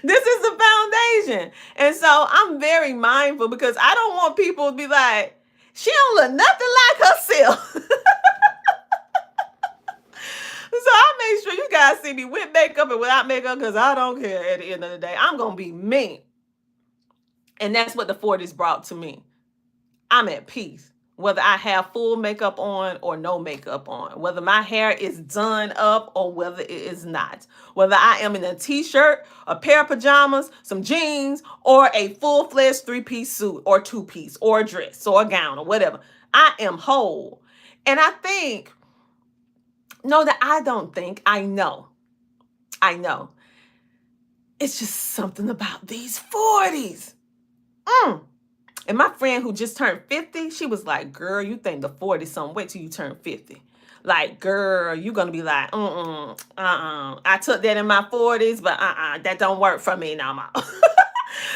This is the foundation. And so I'm very mindful because I don't want people to be like, she don't look nothing like herself. I make sure you guys see me with makeup and without makeup because I don't care at the end of the day. I'm going to be me. And that's what the 40s brought to me. I'm at peace. Whether I have full makeup on or no makeup on, whether my hair is done up or whether it is not, whether I am in a t-shirt, a pair of pajamas, some jeans, or a full-fledged 3-piece suit or 2-piece or a dress or a gown or whatever, I am whole. And I think, no, that I don't think, I know. It's just something about these 40s. And my friend who just turned 50, she was like, girl, you think the 40-something, wait till you turn 50. Like, girl, you're going to be like, I took that in my 40s, but that don't work for me no more.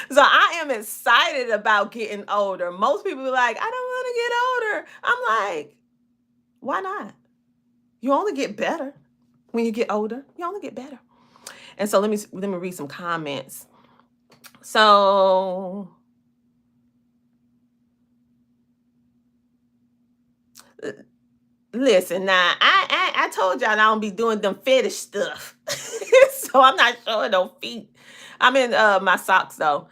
So I am excited about getting older. Most people be like, I don't want to get older. I'm like, why not? You only get better when you get older. You only get better. And so let me read some comments. So listen, now I told y'all I don't be doing them fetish stuff. So I'm not showing no feet. I'm in my socks though.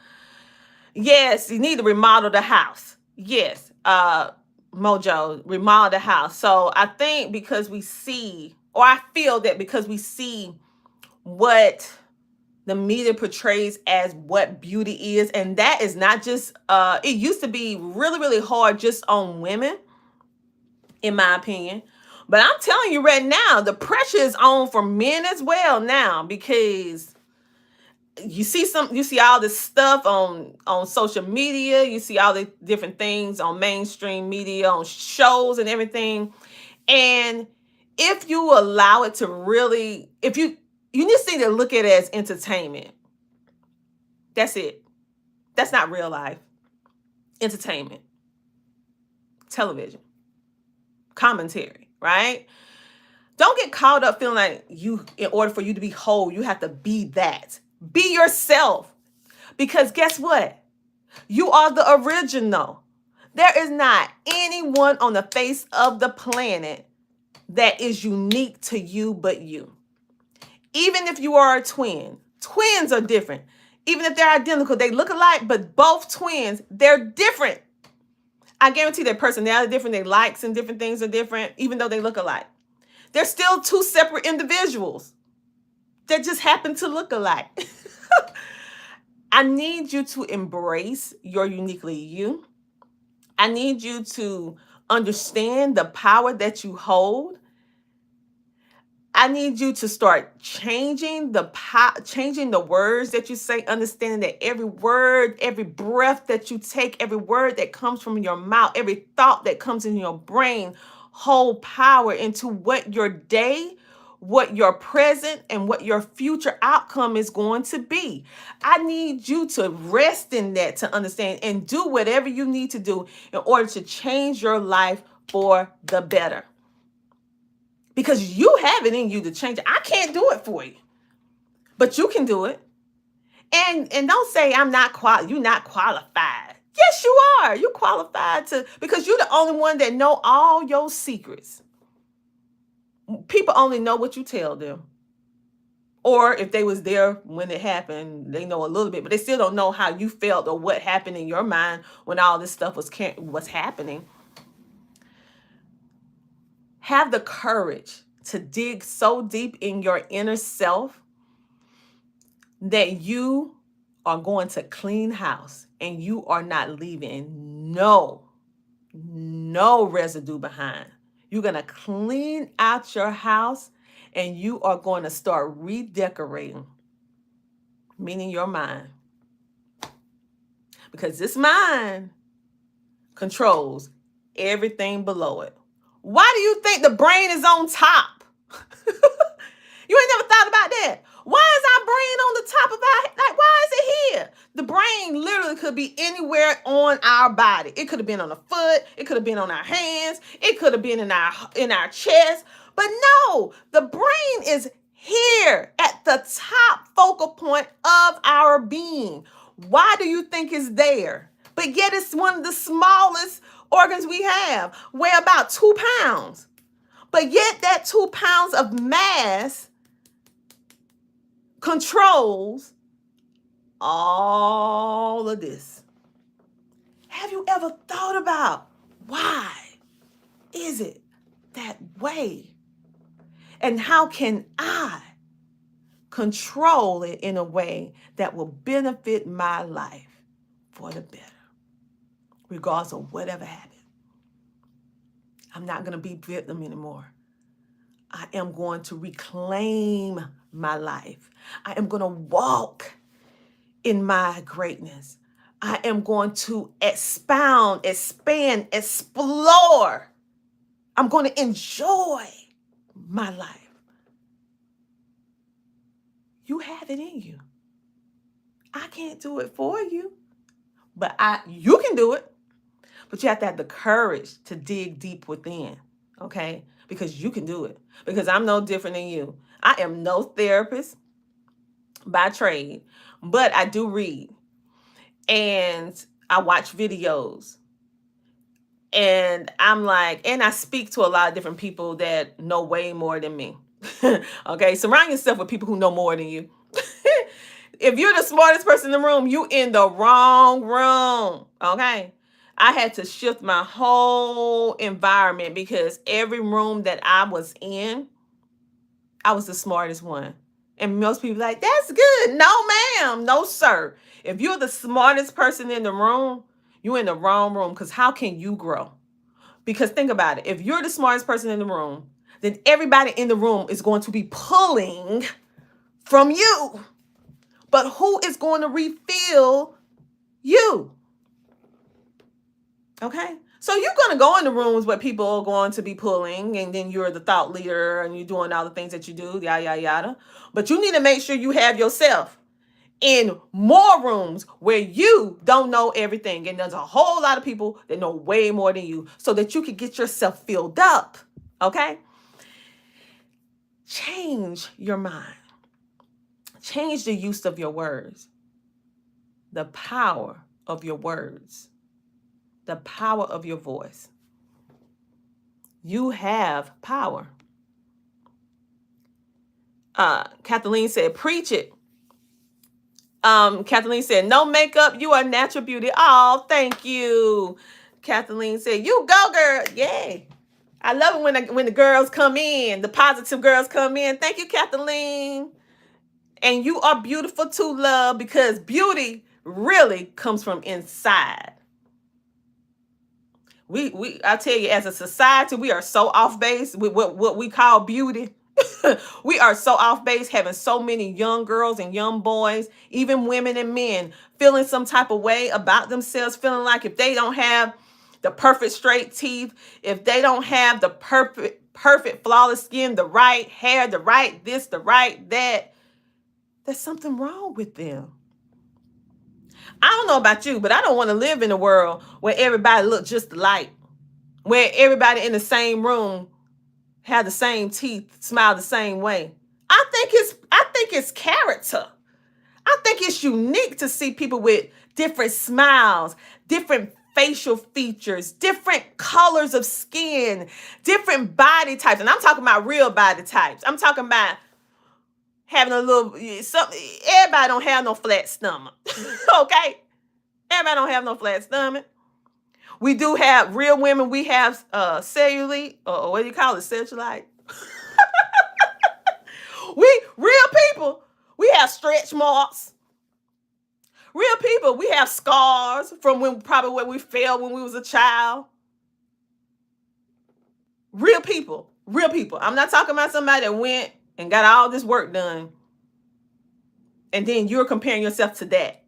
Yes, you need to remodel the house. Yes, Mojo, remodel the house. So I think because we see, or I feel that because we see what the media portrays as what beauty is, and that is not just, it used to be really, really hard just on women, in my opinion. But I'm telling you right now, the pressure is on for men as well now, because you see all this stuff on social media, you see all the different things on mainstream media, on shows and everything. And if you allow it to really, you just need to look at it as entertainment. That's it. That's not real life. Entertainment. Television. Commentary, right? Don't get caught up feeling like in order for you to be whole, you have to be that. Be yourself. Because guess what? You are the original. There is not anyone on the face of the planet that is unique to you but you. Even if you are a twin, twins are different. Even if they're identical, they look alike, but both twins, they're different. I guarantee their personality is different, their likes and different things are different, even though they look alike. They're still two separate individuals that just happen to look alike. I need you to embrace your uniquely you. I need you to understand the power that you hold. I need you to start changing the words that you say, understanding that every word, every breath that you take, every word that comes from your mouth, every thought that comes in your brain, hold power into what your day, what your present, and what your future outcome is going to be. I need you to rest in that, to understand and do whatever you need to do in order to change your life for the better. Because you have it in you to change it. I can't do it for you, but you can do it. And don't say you're not qualified. Yes, you are. You're qualified because you're the only one that know all your secrets. People only know what you tell them. Or if they was there when it happened, they know a little bit, but they still don't know how you felt or what happened in your mind when all this stuff was happening. Have the courage to dig so deep in your inner self that you are going to clean house and you are not leaving no residue behind. You're going to clean out your house and you are going to start redecorating, meaning your mind. Because this mind controls everything below it. Why do you think the brain is on top? You ain't never thought about that. Why is our brain on the top of why is it here? The brain literally could be anywhere on our body. It could have been on a foot. It could have been on our hands. It could have been in our chest. But no, the brain is here at the top focal point of our being. Why do you think it's there? But yet it's one of the smallest organs we have, weigh about 2 pounds. But yet that 2 pounds of mass controls all of this. Have you ever thought about why is it that way? And how can I control it in a way that will benefit my life for the better, regardless of whatever happened? I'm not going to be victim anymore. I am going to reclaim my life. I am going to walk in my greatness. I am going to expand, explore. I'm going to enjoy my life. You have it in you. I can't do it for you, but you can do it. But you have to have the courage to dig deep within, okay? Because you can do it. Because I'm no different than you. I am no therapist by trade, but I do read. And I watch videos. And I'm like, and I speak to a lot of different people that know way more than me. Okay, surround yourself with people who know more than you. If you're the smartest person in the room, you in the wrong room. Okay, I had to shift my whole environment because every room that I was in, I was the smartest one. And most people like, that's good. No, ma'am. No, sir. If you're the smartest person in the room, you're in the wrong room, because how can you grow? Because think about it. If you're the smartest person in the room, then everybody in the room is going to be pulling from you. But who is going to refill you? Okay? So you're going to go in the rooms where people are going to be pulling, and then you're the thought leader and you're doing all the things that you do, yada, yada, yada. But you need to make sure you have yourself in more rooms where you don't know everything. And there's a whole lot of people that know way more than you, so that you can get yourself filled up. Okay? Change your mind. Change the use of your words. The power of your words. The power of your voice. You have power. Kathleen said, preach it. Kathleen said, no makeup, you are natural beauty. Oh, thank you. Kathleen said, you go, girl. Yay. I love it when the girls come in, the positive girls come in. Thank you, Kathleen. And you are beautiful too, love, because beauty really comes from inside. I tell you, as a society, we are so off base with what we call beauty. We are so off base, having so many young girls and young boys, even women and men, feeling some type of way about themselves, feeling like if they don't have the perfect straight teeth, if they don't have the perfect flawless skin, the right hair, the right this, the right that, there's something wrong with them. I don't know about you, but I don't want to live in a world where everybody look just alike, where everybody in the same room have the same teeth, smile the same way. I think it's character. I think it's unique to see people with different smiles, different facial features, different colors of skin, different body types. And I'm talking about real body types. I'm talking about having a little something. Everybody don't have no flat stomach. Okay? Everybody don't have no flat stomach. We do have real women. We have cellulite, or what do you call it? Cellulite. We real people. We have stretch marks. Real people. We have scars from when we fell when we was a child. Real people. Real people. I'm not talking about somebody that went and got all this work done, and then you're comparing yourself to that.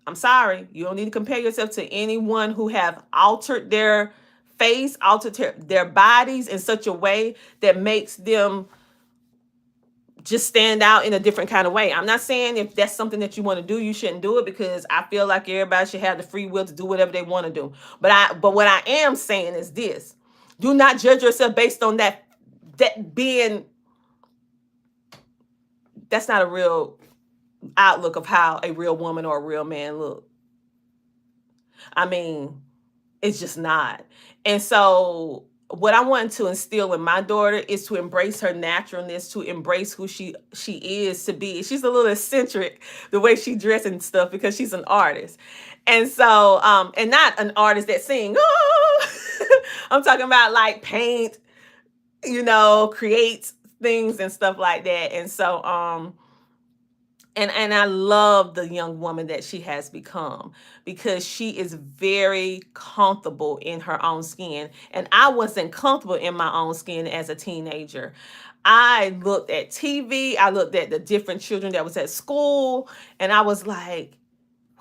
I'm sorry. You don't need to compare yourself to anyone who have altered their face, altered their bodies in such a way that makes them just stand out in a different kind of way. I'm not saying if that's something that you want to do, you shouldn't do it, because I feel like everybody should have the free will to do whatever they want to do. But what I am saying is this: do not judge yourself based on that being. That's not a real outlook of how a real woman or a real man look. I mean, it's just not. And so what I want to instill in my daughter is to embrace her naturalness, to embrace who she is, to be. She's a little eccentric the way she dresses and stuff because she's an artist. And so, and not an artist that sing, oh! I'm talking about like paint, creates things and stuff like that. And so, and I love the young woman that she has become because she is very comfortable in her own skin. And I wasn't comfortable in my own skin as a teenager. I looked at TV, I looked at the different children that was at school, and I was like,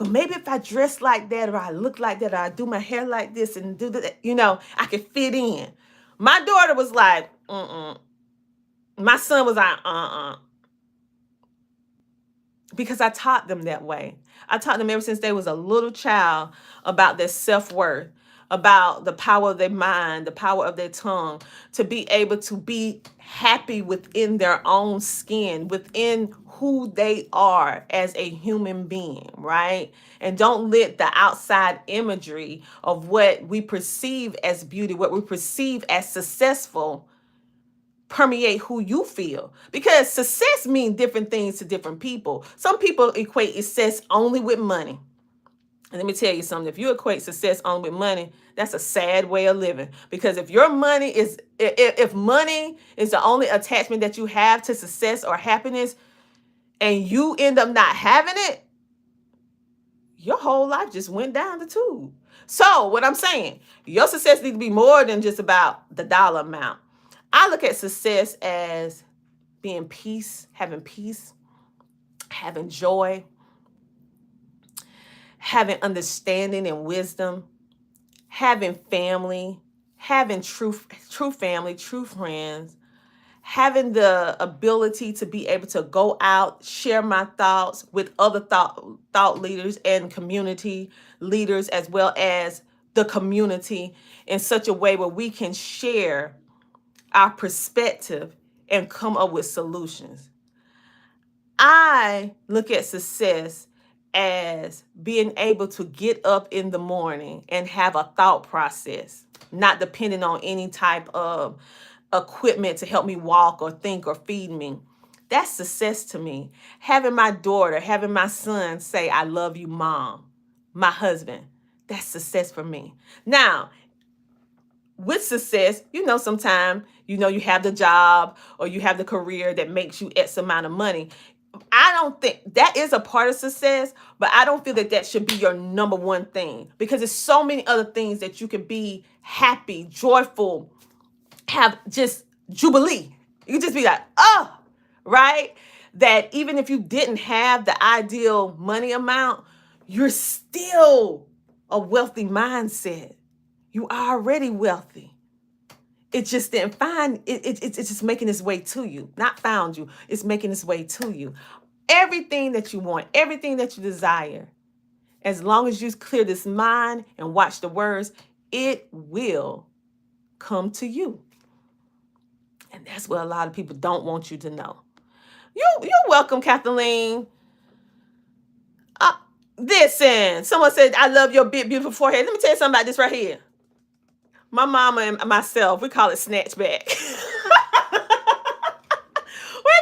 well, maybe if I dress like that, or I look like that, or I do my hair like this and do that, I could fit in. My daughter was like, My son was like, because I taught them that way. I taught them ever since they was a little child about their self-worth, about the power of their mind, the power of their tongue, to be able to be happy within their own skin, within who they are as a human being, right? And don't let the outside imagery of what we perceive as beauty, what we perceive as successful, permeate who you feel, because success means different things to different people. Some people equate success only with money. And let me tell you something, if you equate success only with money, that's a sad way of living. Because if money is the only attachment that you have to success or happiness, and you end up not having it, your whole life just went down the tube. So what I'm saying, your success needs to be more than just about the dollar amount. I look at success as being peace, having joy, having understanding and wisdom, having family, having true family, true friends, having the ability to be able to go out, share my thoughts with other thought leaders and community leaders, as well as the community, in such a way where we can share our perspective and come up with solutions. I look at success as being able to get up in the morning and have a thought process, not depending on any type of equipment to help me walk or think or feed me. That's success to me. Having my daughter, having my son say, I love you, Mom, my husband, that's success for me. Now, with success, sometimes, you have the job or you have the career that makes you X amount of money. I don't think that is a part of success, but I don't feel that should be your number one thing, because there's so many other things that you can be happy, joyful, have just jubilee. You can just be like, oh, right? That even if you didn't have the ideal money amount, you're still a wealthy mindset. You are already wealthy. It just didn't find it. It's just making its way to you. Not found you. It's making its way to you. Everything that you want, everything that you desire, as long as you clear this mind and watch the words, it will come to you. And that's what a lot of people don't want you to know. You're welcome, Kathleen. Listen, someone said, I love your big, beautiful forehead. Let me tell you something about this right here. My mama and myself, we call it snatchback. We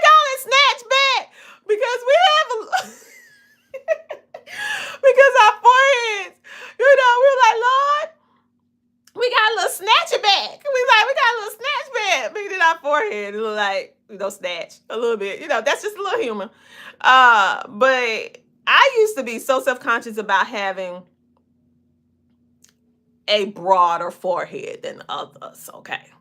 call it snatchback because we have because our foreheads, we're like, Lord, we got a little snatchback. We got a little snatchback. Look at our forehead. It look like, snatch a little bit. That's just a little humor. But I used to be so self-conscious about having a broader forehead than others, okay?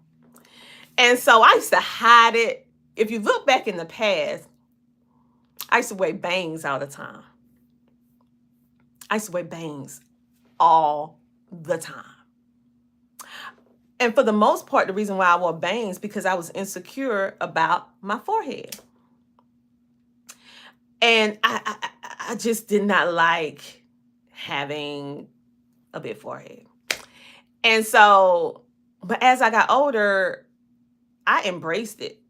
And so I used to hide it. If you look back in the past, I used to wear bangs all the time. I used to wear bangs all the time. And for the most part, the reason why I wore bangs because I was insecure about my forehead. And I just did not like having a big forehead. And so, but as I got older, I embraced it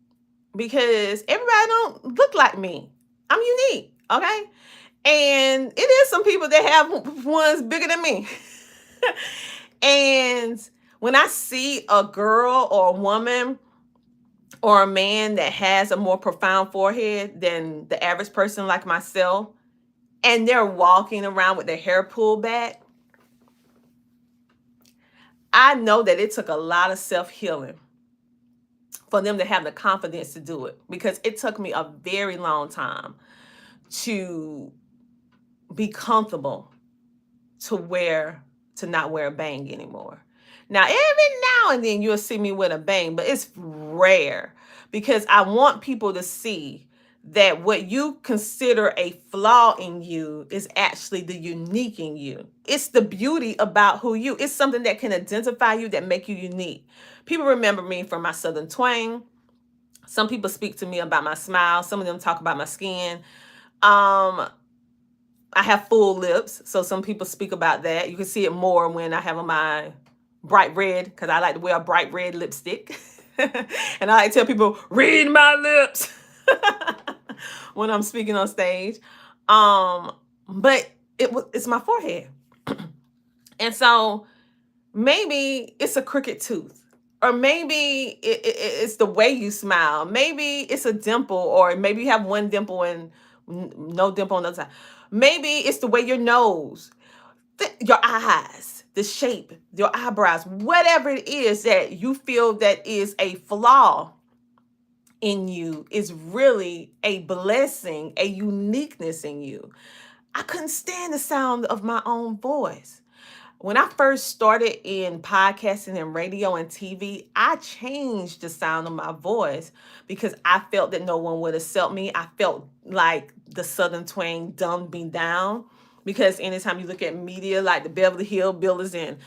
because everybody don't look like me. I'm unique, okay? And it is some people that have ones bigger than me. When I see a girl or a woman or a man that has a more profound forehead than the average person like myself, and they're walking around with their hair pulled back, I know that it took a lot of self-healing for them to have the confidence to do it, because it took me a very long time to be comfortable to not wear a bang anymore. Now, every now and then you'll see me with a bang, but it's rare, because I want people to see that what you consider a flaw in you is actually the unique in you. It's the beauty about who you. It's something that can identify you, that make you unique. People remember me from my southern twang. Some people speak to me about my smile. Some of them talk about my skin. I have full lips, so some people speak about that. You can see it more when I have on my bright red, because I like to wear a bright red lipstick. And I like to tell people, read my lips when I'm speaking on stage. But it's my forehead. And so maybe it's a crooked tooth, or maybe it's the way you smile. Maybe it's a dimple, or maybe you have one dimple and no dimple on the other side. Maybe it's the way your nose, your eyes, the shape, your eyebrows, whatever it is that you feel that is a flaw in you is really a blessing, a uniqueness in you. I couldn't stand the sound of my own voice. When I first started in podcasting and radio and TV, I changed the sound of my voice because I felt that no one would accept me. I felt like the Southern twang dumbed me down, because anytime you look at media like the Beverly Hillbillies and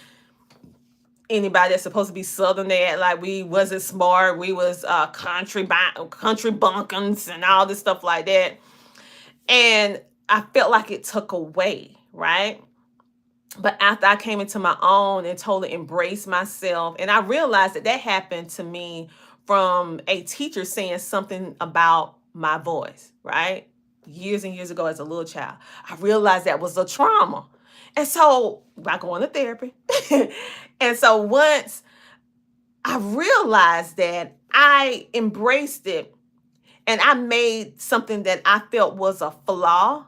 anybody that's supposed to be Southern, they act like we wasn't smart. We was country bunkins and all this stuff like that. And I felt like it took away, right? But after I came into my own and totally embraced myself, and I realized that that happened to me from a teacher saying something about my voice, right? Years and years ago as a little child. I realized that was a trauma. And so I go on to therapy. And so once I realized that, I embraced it, and I made something that I felt was a flaw.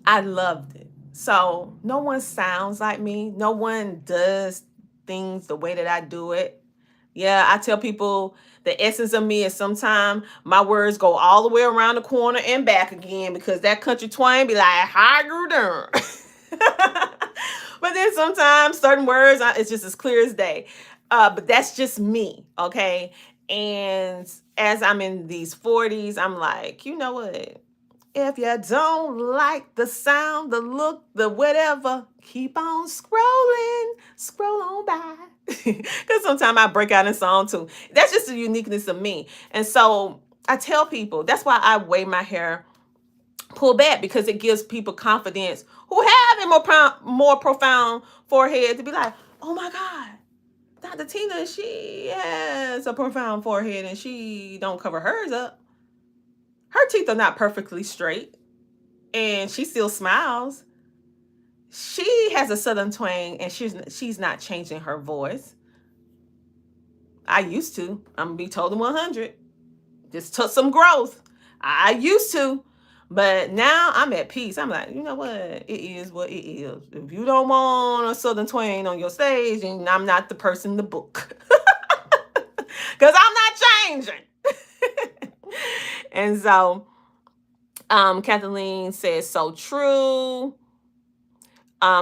I loved it. So no one sounds like me. No one does things the way that I do it. Yeah, I tell people the essence of me is sometimes my words go all the way around the corner and back again, because that country twang be like, hi, grew down. But then sometimes certain words, it's just as clear as day. But that's just me, okay? And as I'm in these 40s, I'm like, you know what? If you don't like the sound, the look, the whatever, keep on scrolling, scroll on by. Because sometimes I break out in song too. That's just the uniqueness of me. And so I tell people, that's why I weigh my hair pull back, because it gives people confidence who have a more profound forehead to be like, oh my God, Dr. Tina, she has a profound forehead and she don't cover hers up. Her teeth are not perfectly straight, and she still smiles. She has a southern twang, and she's not changing her voice. I used to. I'm gonna be totally 100. Just took some growth. I used to, but now I'm at peace. I'm like, you know what? It is what it is. If you don't want a southern twang on your stage, and I'm not the person to book, because I'm not changing. And so Kathleen says, so true.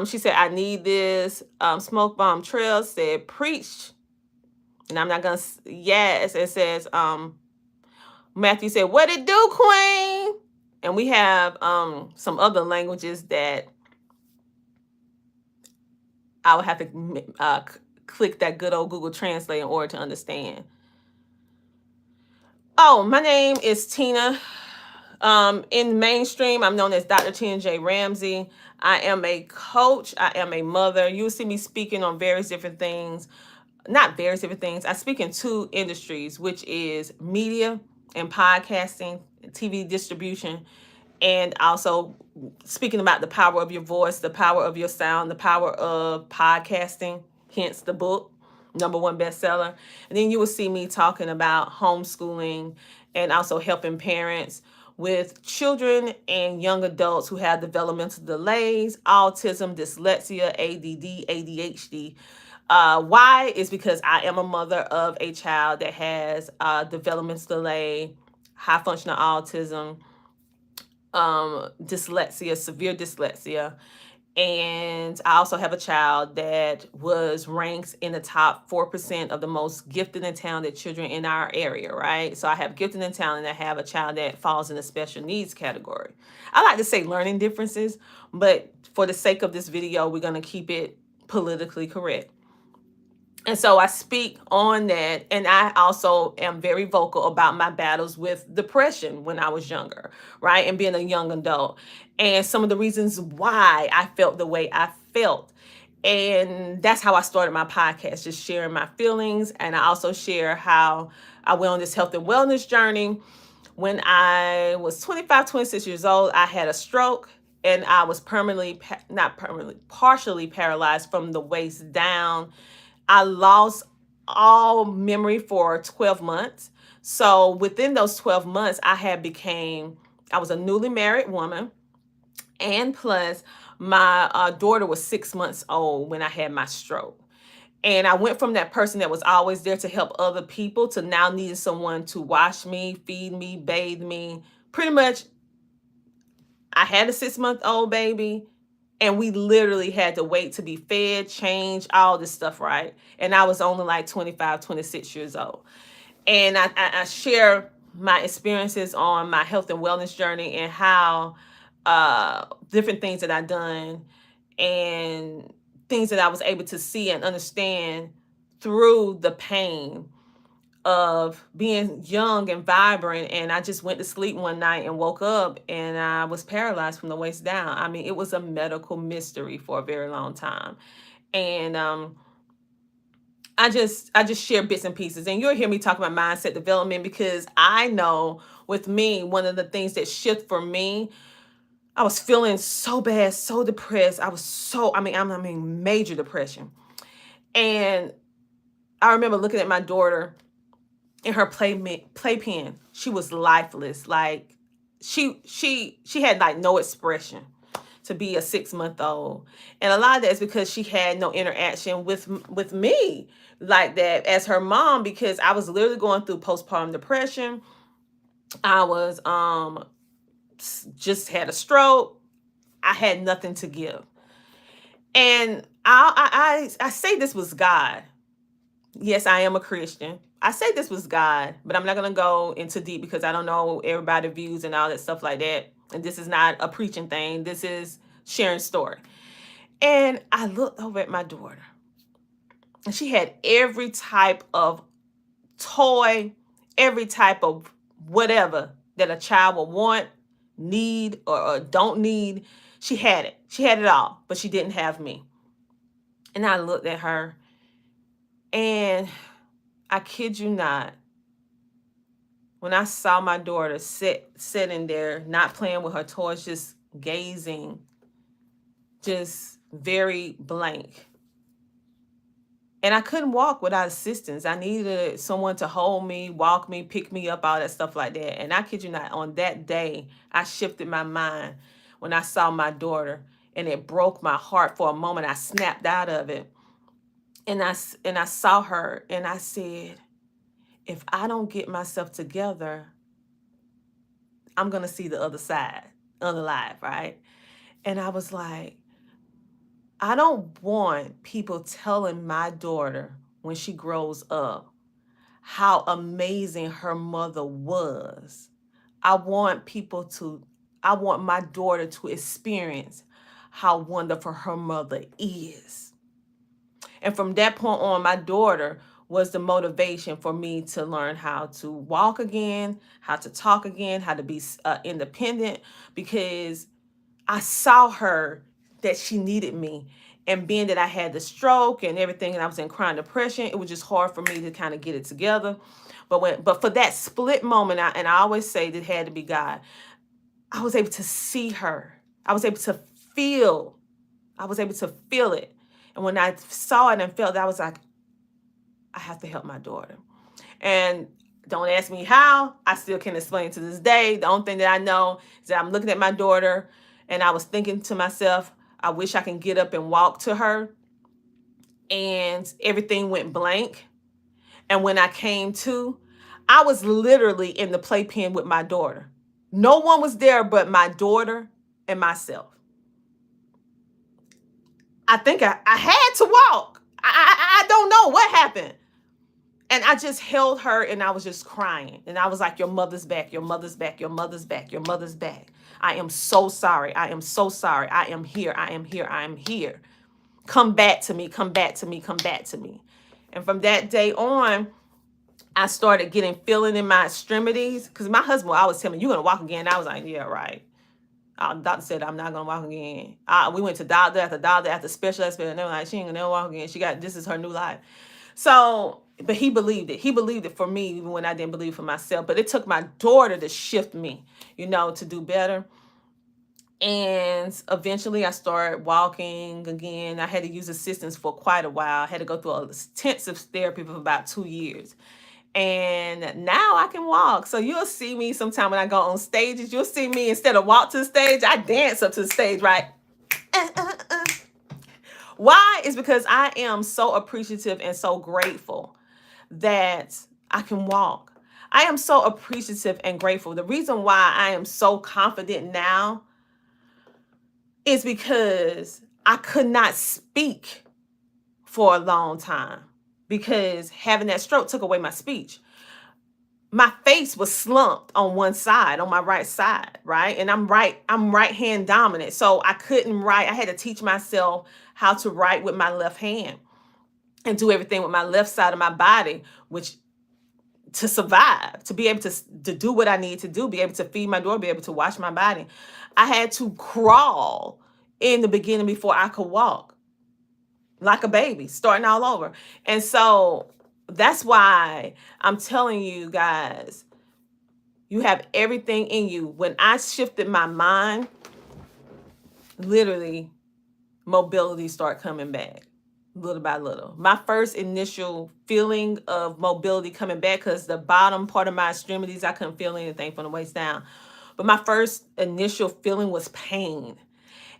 She said, I need this. Smoke Bomb Trail said, preach. And I'm not going to, yes, it says, Matthew said, what it do, Queen? And we have some other languages that I would have to click that good old Google Translate in order to understand. Oh, my name is Tina. In mainstream, I'm known as Dr. Tina J. Ramsey. I am a coach. I am a mother. You'll see me speaking on various different things. Not various different things. I speak in two industries, which is media and podcasting, TV distribution, and also speaking about the power of your voice, the power of your sound, the power of podcasting. hence the book, #1 bestseller. And then you will see me talking about homeschooling and also helping parents with children and young adults who have developmental delays, autism, dyslexia, ADD, ADHD. Why is because I am a mother of a child that has developmental delay, high functional autism, dyslexia, severe dyslexia. And I also have a child that was ranked in the top 4% of the most gifted and talented children in our area, right? So I have gifted and talented, and I have a child that falls in the special needs category. I like to say learning differences, but for the sake of this video, we're going to keep it politically correct. And so I speak on that. And I also am very vocal about my battles with depression when I was younger, right? And being a young adult. And some of the reasons why I felt the way I felt. And that's how I started my podcast, just sharing my feelings. And I also share how I went on this health and wellness journey. When I was 25, 26 years old, I had a stroke. And I was partially paralyzed from the waist down. I lost all memory for 12 months. So within those 12 months, I was a newly married woman. And plus, my daughter was 6 months old when I had my stroke. And I went from that person that was always there to help other people to now needing someone to wash me, feed me, bathe me. Pretty much, I had a 6-month-old baby. And we literally had to wait to be fed, changed, all this stuff, right? And I was only like 25, 26 years old. And I share my experiences on my health and wellness journey and how different things that I've done and things that I was able to see and understand through the pain of being young and vibrant. And I just went to sleep one night and woke up and I was paralyzed from the waist down. I mean, it was a medical mystery for a very long time. And I just share bits and pieces. And you'll hear me talk about mindset development because I know with me, one of the things that shift for me, I was feeling so bad, so depressed. I mean, major depression. And I remember looking at my daughter in her playpen. She was lifeless. Like she had like no expression to be a 6-month-old. And a lot of that is because she had no interaction with me like that as her mom, because I was literally going through postpartum depression. I was just had a stroke. I had nothing to give. And I say this was God. Yes, I am a Christian. I say this was God, but I'm not going to go into deep because I don't know everybody's views and all that stuff like that. And this is not a preaching thing. This is sharing story. And I looked over at my daughter and she had every type of toy, every type of whatever that a child would want, need, or don't need. She had it. She had it all, but she didn't have me. And I looked at her and I kid you not, when I saw my daughter sitting there, not playing with her toys, just gazing, just very blank. And I couldn't walk without assistance. I needed someone to hold me, walk me, pick me up, all that stuff like that. And I kid you not, on that day, I shifted my mind when I saw my daughter, and it broke my heart for a moment. I snapped out of it. And I saw her and I said, if I don't get myself together, I'm going to see the other side, unalive, right? And I was like, I don't want people telling my daughter when she grows up how amazing her mother was. I want my daughter to experience how wonderful her mother is. And from that point on, my daughter was the motivation for me to learn how to walk again, how to talk again, how to be independent, because I saw her that she needed me. And being that I had the stroke and everything, and I was in chronic depression, it was just hard for me to kind of get it together. But for that split moment, and I always say that it had to be God, I was able to see her. I was able to feel it. And when I saw it and felt that, I was like, I have to help my daughter. And don't ask me how. I still can't explain to this day. The only thing that I know is that I'm looking at my daughter and I was thinking to myself, I wish I can get up and walk to her. And everything went blank. And when I came to, I was literally in the playpen with my daughter. No one was there but my daughter and myself. I think I had to walk. I don't know what happened. And I just held her and I was just crying. And I was like, your mother's back, your mother's back, your mother's back, your mother's back. I am so sorry. I am so sorry. I am here. I am here. I am here. Come back to me. Come back to me. Come back to me. And from that day on, I started getting feeling in my extremities. Because my husband would always tell me, you're going to walk again. I was like, yeah, right. The doctor said, I'm not going to walk again. We went to doctor after specialist, and they were like, she ain't going to never walk again. This is her new life. So, but he believed it. He believed it for me, even when I didn't believe it for myself. But it took my daughter to shift me, to do better. And eventually I started walking again. I had to use assistance for quite a while. I had to go through intensive therapy for about 2 years. And now I can walk. So you'll see me sometime when I go on stages. You'll see me, instead of walk to the stage, I dance up to the stage, right? Why? Is because I am so appreciative and so grateful that I can walk. I am so appreciative and grateful. The reason why I am so confident now is because I could not speak for a long time, because having that stroke took away my speech. My face was slumped on one side, on my right side, right? And I'm right hand dominant. So I couldn't write. I had to teach myself how to write with my left hand and do everything with my left side of my body, which to survive, to be able to do what I need to do, be able to feed my daughter, be able to wash my body. I had to crawl in the beginning before I could walk, like a baby, starting all over. And so that's why I'm telling you guys, you have everything in you. When I shifted my mind, literally, mobility started coming back little by little. My first initial feeling of mobility coming back, because the bottom part of my extremities, I couldn't feel anything from the waist down. But my first initial feeling was pain.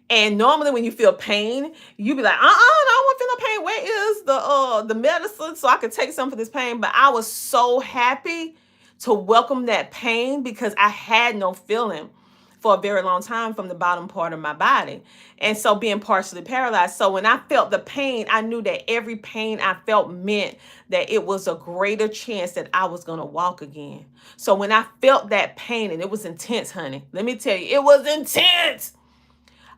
And normally when you feel pain, you be like, I don't want to feel no pain. Where is the medicine so I could take some for this pain? But I was so happy to welcome that pain, because I had no feeling for a very long time from the bottom part of my body. And so being partially paralyzed. So when I felt the pain, I knew that every pain I felt meant that it was a greater chance that I was going to walk again. So when I felt that pain, and it was intense, honey, let me tell you, it was intense.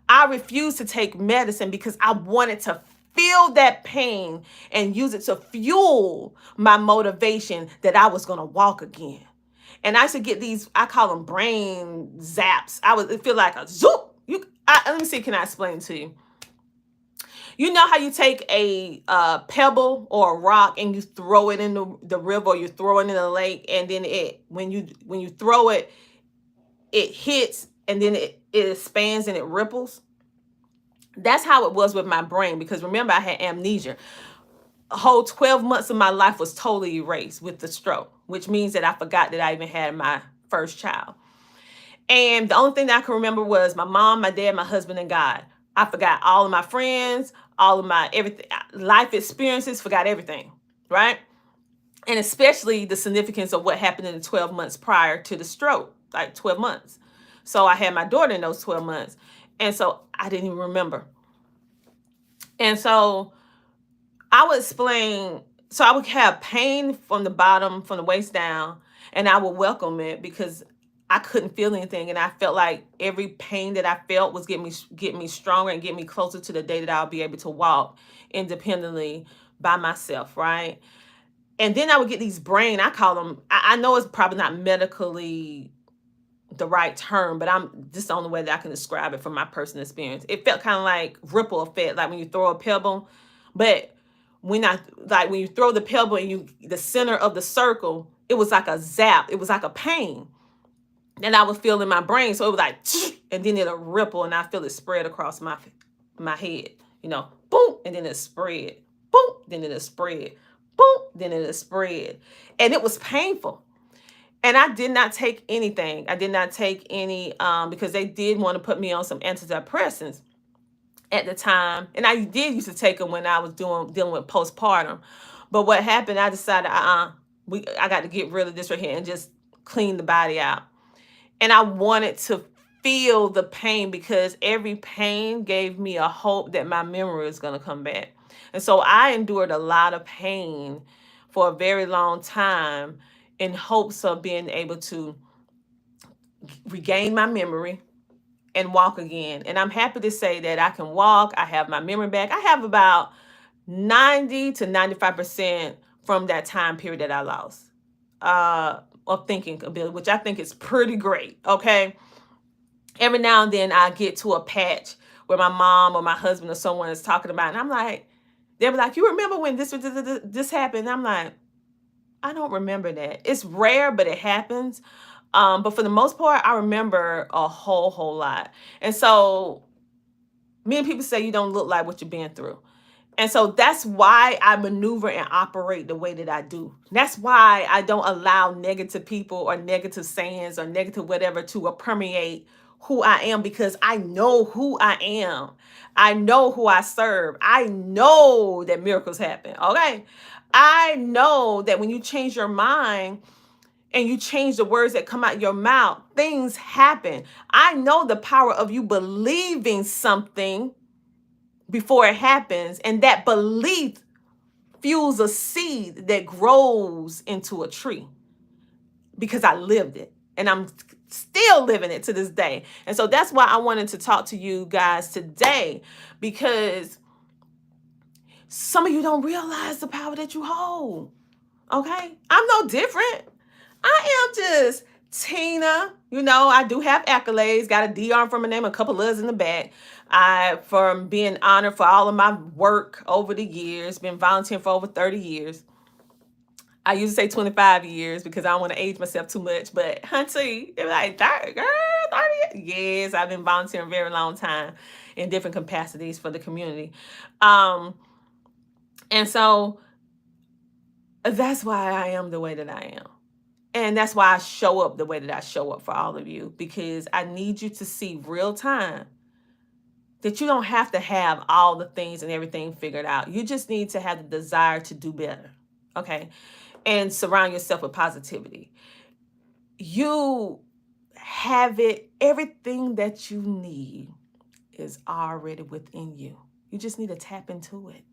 I refused to take medicine because I wanted to feel that pain and use it to fuel my motivation that I was going to walk again. And I used to get these, I call them brain zaps. It feel like a zoop. Let me see, can I explain to you? You know how you take a pebble or a rock and you throw it in the river, or you throw it in the lake, and then when you throw it, it hits, and then it expands and it ripples. That's how it was with my brain, because remember, I had amnesia. A whole 12 months of my life was totally erased with the stroke, which means that I forgot that I even had my first child. And the only thing that I can remember was my mom, my dad, my husband, and God. I forgot all of my friends, all of my everything, life experiences, forgot everything, right? And especially the significance of what happened in the 12 months prior to the stroke, like 12 months. So I had my daughter in those 12 months. And so I didn't even remember. And so I would explain, so I would have pain from the bottom, from the waist down, and I would welcome it because I couldn't feel anything. And I felt like every pain that I felt was getting me stronger and get me closer to the day that I'll be able to walk independently by myself, right? And then I would get these brain, I call them, I know it's probably not medically the right term, but this is the only way that I can describe it from my personal experience. It felt kind of like ripple effect, like when you throw a pebble, but when you throw the pebble and the center of the circle, it was like a zap. It was like a pain that I would feel in my brain. So it was like, and then it'll ripple, and I feel it spread across my head, boom. boom, and then it spread. Boom, then it spread. Boom, then it spread. And it was painful. And I did not take anything. I did not take any because they did want to put me on some antidepressants at the time. And I did used to take them when I was dealing with postpartum. But what happened, I decided, I got to get rid of this right here and just clean the body out. And I wanted to feel the pain because every pain gave me a hope that my memory was going to come back. And so I endured a lot of pain for a very long time in hopes of being able to regain my memory and walk again. And I'm happy to say that I can walk. I have my memory back. I have about 90 to 95% from that time period that I lost of thinking ability, which I think is pretty great. Okay. Every now and then I get to a patch where my mom or my husband or someone is talking about it, and I'm like, they'll be like, you remember when this happened? And I'm like, I don't remember that. It's rare, but it happens. But for the most part, I remember a whole lot. And so many people say you don't look like what you've been through. And so that's why I maneuver and operate the way that I do. That's why I don't allow negative people or negative sayings or negative whatever to permeate who I am, because I know who I am. I know who I serve. I know that miracles happen. Okay. I know that when you change your mind and you change the words that come out your mouth, things happen. I know the power of you believing something before it happens, and that belief fuels a seed that grows into a tree, because I lived it and I'm still living it to this day. And so that's why I wanted to talk to you guys today, because some of you don't realize the power that you hold. Okay, I'm no different. I am just Tina. You know, I do have accolades, got a DR from my name, a couple others in the back. From being honored for all of my work over the years, been volunteering for over 30 years. I used to say 25 years because I don't want to age myself too much, but hunty, they're like, 30, girl, 30. Yes, I've been volunteering a very long time in different capacities for the community. And so that's why I am the way that I am. And that's why I show up the way that I show up for all of you, because I need you to see real time that you don't have to have all the things and everything figured out. You just need to have the desire to do better. Okay. And surround yourself with positivity. You have it. Everything that you need is already within you. You just need to tap into it.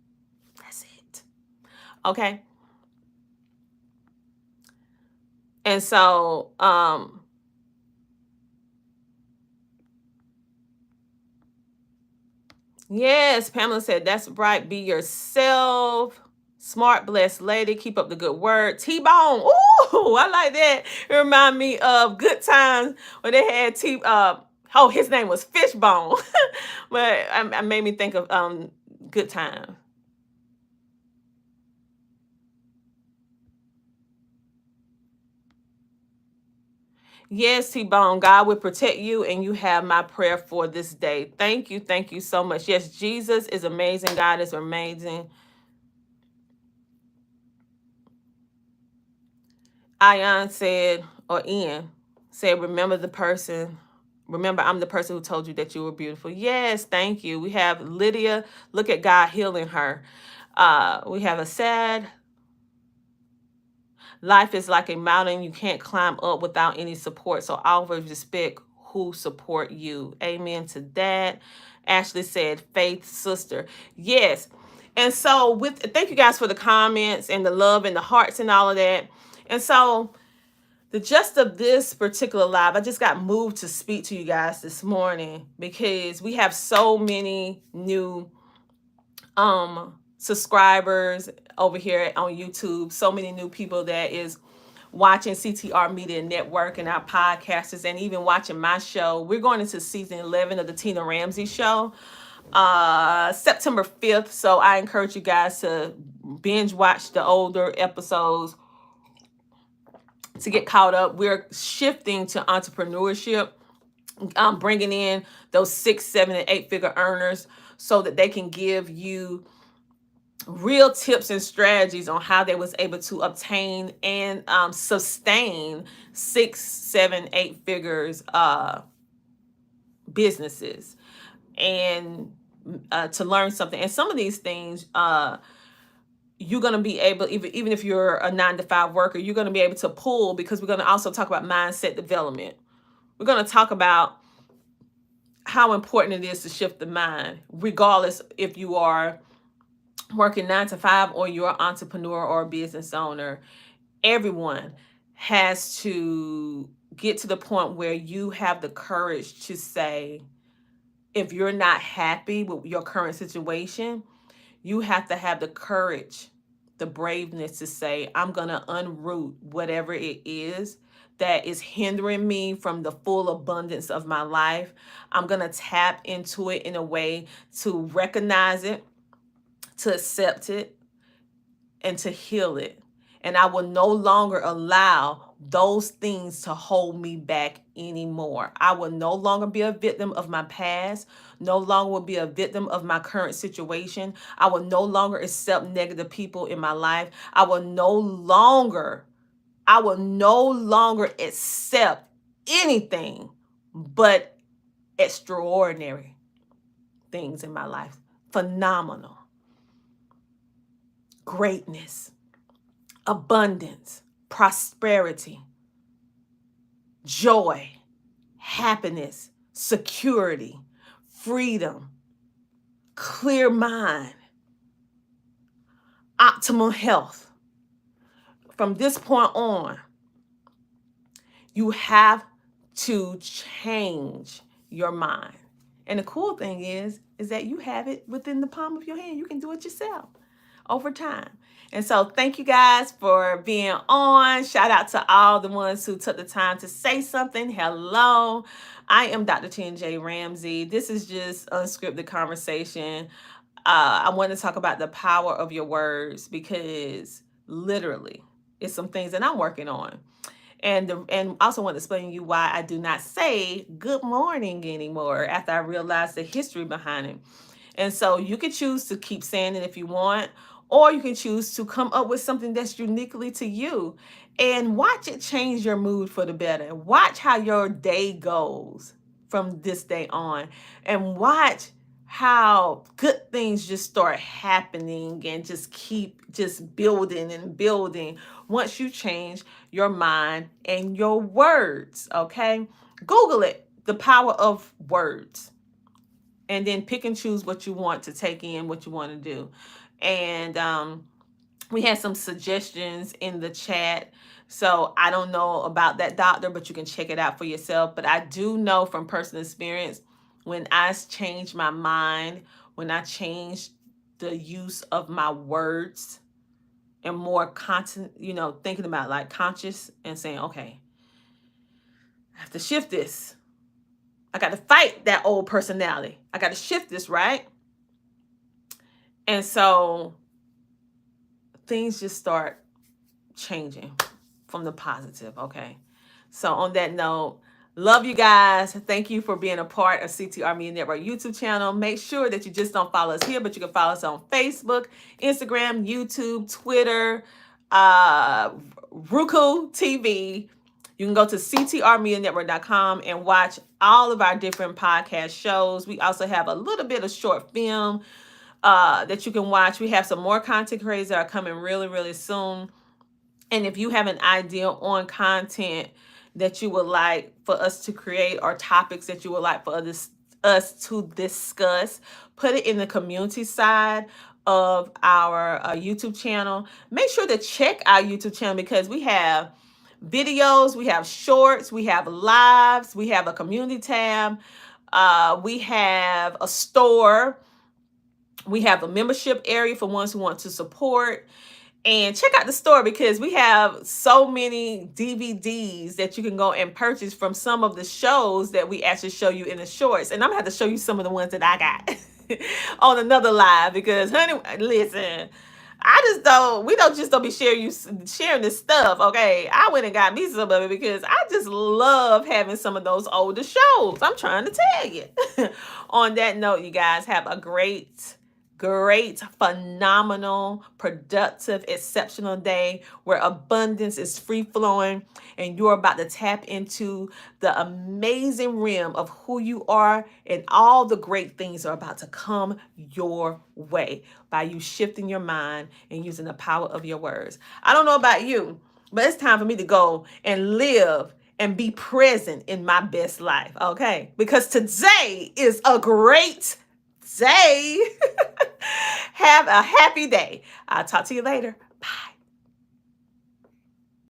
That's it. Okay. And so, yes, Pamela said, that's right. Be yourself. Smart, blessed lady. Keep up the good work. T-Bone. Ooh, I like that. It remind me of Good Times when they had his name was Fishbone. But I made me think of Good Times. Yes, T-Bone, God will protect you, and you have my prayer for this day. Thank you. Thank you so much. Yes, Jesus is amazing. God is amazing. Ian said, remember I'm the person who told you that you were beautiful. Yes, thank you. We have Lydia, look at God healing her. We have a sad, life is like a mountain you can't climb up without any support. So always respect who support you. Amen to that. Ashley said, faith sister. Yes. And so thank you guys for the comments and the love and the hearts and all of that. And so the gist of this particular live, I just got moved to speak to you guys this morning because we have so many new subscribers over here on YouTube, so many new people that is watching CTR Media Network and our podcasters, and even watching my show. We're going into season 11 of the Tina Ramsey Show, September 5th. So I encourage you guys to binge watch the older episodes to get caught up. We're shifting to entrepreneurship, bringing in those 6, 7, and 8 figure earners. so that they can give you real tips and strategies on how they was able to obtain and sustain 6, 7, 8 figures businesses, and to learn something. And some of these things you're going to be able, even if you're a 9 to 5 worker, you're going to be able to pull, because we're going to also talk about mindset development. We're going to talk about how important it is to shift the mind, regardless if you are working 9 to 5 or you're an entrepreneur or a business owner. Everyone has to get to the point where you have the courage to say, if you're not happy with your current situation, you have to have the courage, the braveness to say, I'm going to unroot whatever it is that is hindering me from the full abundance of my life. I'm going to tap into it in a way to recognize it, to accept it, and to heal it. And I will no longer allow those things to hold me back anymore. I will no longer be a victim of my past, no longer will be a victim of my current situation. I will no longer accept negative people in my life. I will no longer accept anything but extraordinary things in my life. Phenomenal. Greatness, abundance, prosperity, joy, happiness, security, freedom, clear mind, optimal health. From this point on, you have to change your mind. And the cool thing is that you have it within the palm of your hand. You can do it yourself over time. And so thank you guys for being on. Shout out to all the ones who took the time to say something. Hello, I am Dr. T&J Ramsey. This is just unscripted conversation. I want to talk about the power of your words, because literally it's some things that I'm working on. And also want to explain to you why I do not say good morning anymore after I realized the history behind it. And so you can choose to keep saying it if you want, or you can choose to come up with something that's uniquely to you and watch it change your mood for the better. Watch how your day goes from this day on, and watch how good things just start happening and just keep just building and building once you change your mind and your words. Okay, Google it, the power of words, and then pick and choose what you want to take in, what you want to do. And we had some suggestions in the chat. So I don't know about that, doctor, but you can check it out for yourself. But I do know from personal experience, when I changed my mind, when I changed the use of my words and more content, thinking about like conscious and saying, okay, I have to shift this. I got to fight that old personality. I got to shift this, right? And so things just start changing from the positive, okay? So on that note, love you guys. Thank you for being a part of CTR Media Network YouTube channel. Make sure that you just don't follow us here, but you can follow us on Facebook, Instagram, YouTube, Twitter, Roku TV. You can go to ctrmedianetwork.com and watch all of our different podcast shows. We also have a little bit of short film that you can watch. We have some more content creators that are coming really, really soon. And if you have an idea on content that you would like for us to create, or topics that you would like for us to discuss, put it in the community side of our YouTube channel. Make sure to check our YouTube channel, because we have videos, we have shorts, we have lives, we have a community tab, we have a store, we have a membership area for ones who want to support. And check out the store, because we have so many DVDs that you can go and purchase from some of the shows that we actually show you in the shorts. And I'm gonna have to show you some of the ones that I got on another live, because honey, listen, We don't just don't be sharing this stuff, okay? I went and got me some of it because I just love having some of those older shows. I'm trying to tell you. On that note, you guys have a great, phenomenal, productive, exceptional day where abundance is free flowing and you're about to tap into the amazing realm of who you are, and all the great things are about to come your way by you shifting your mind and using the power of your words. I don't know about you, but it's time for me to go and live and be present in my best life, okay? Because today is a great day. Have a happy day. I'll talk to you later.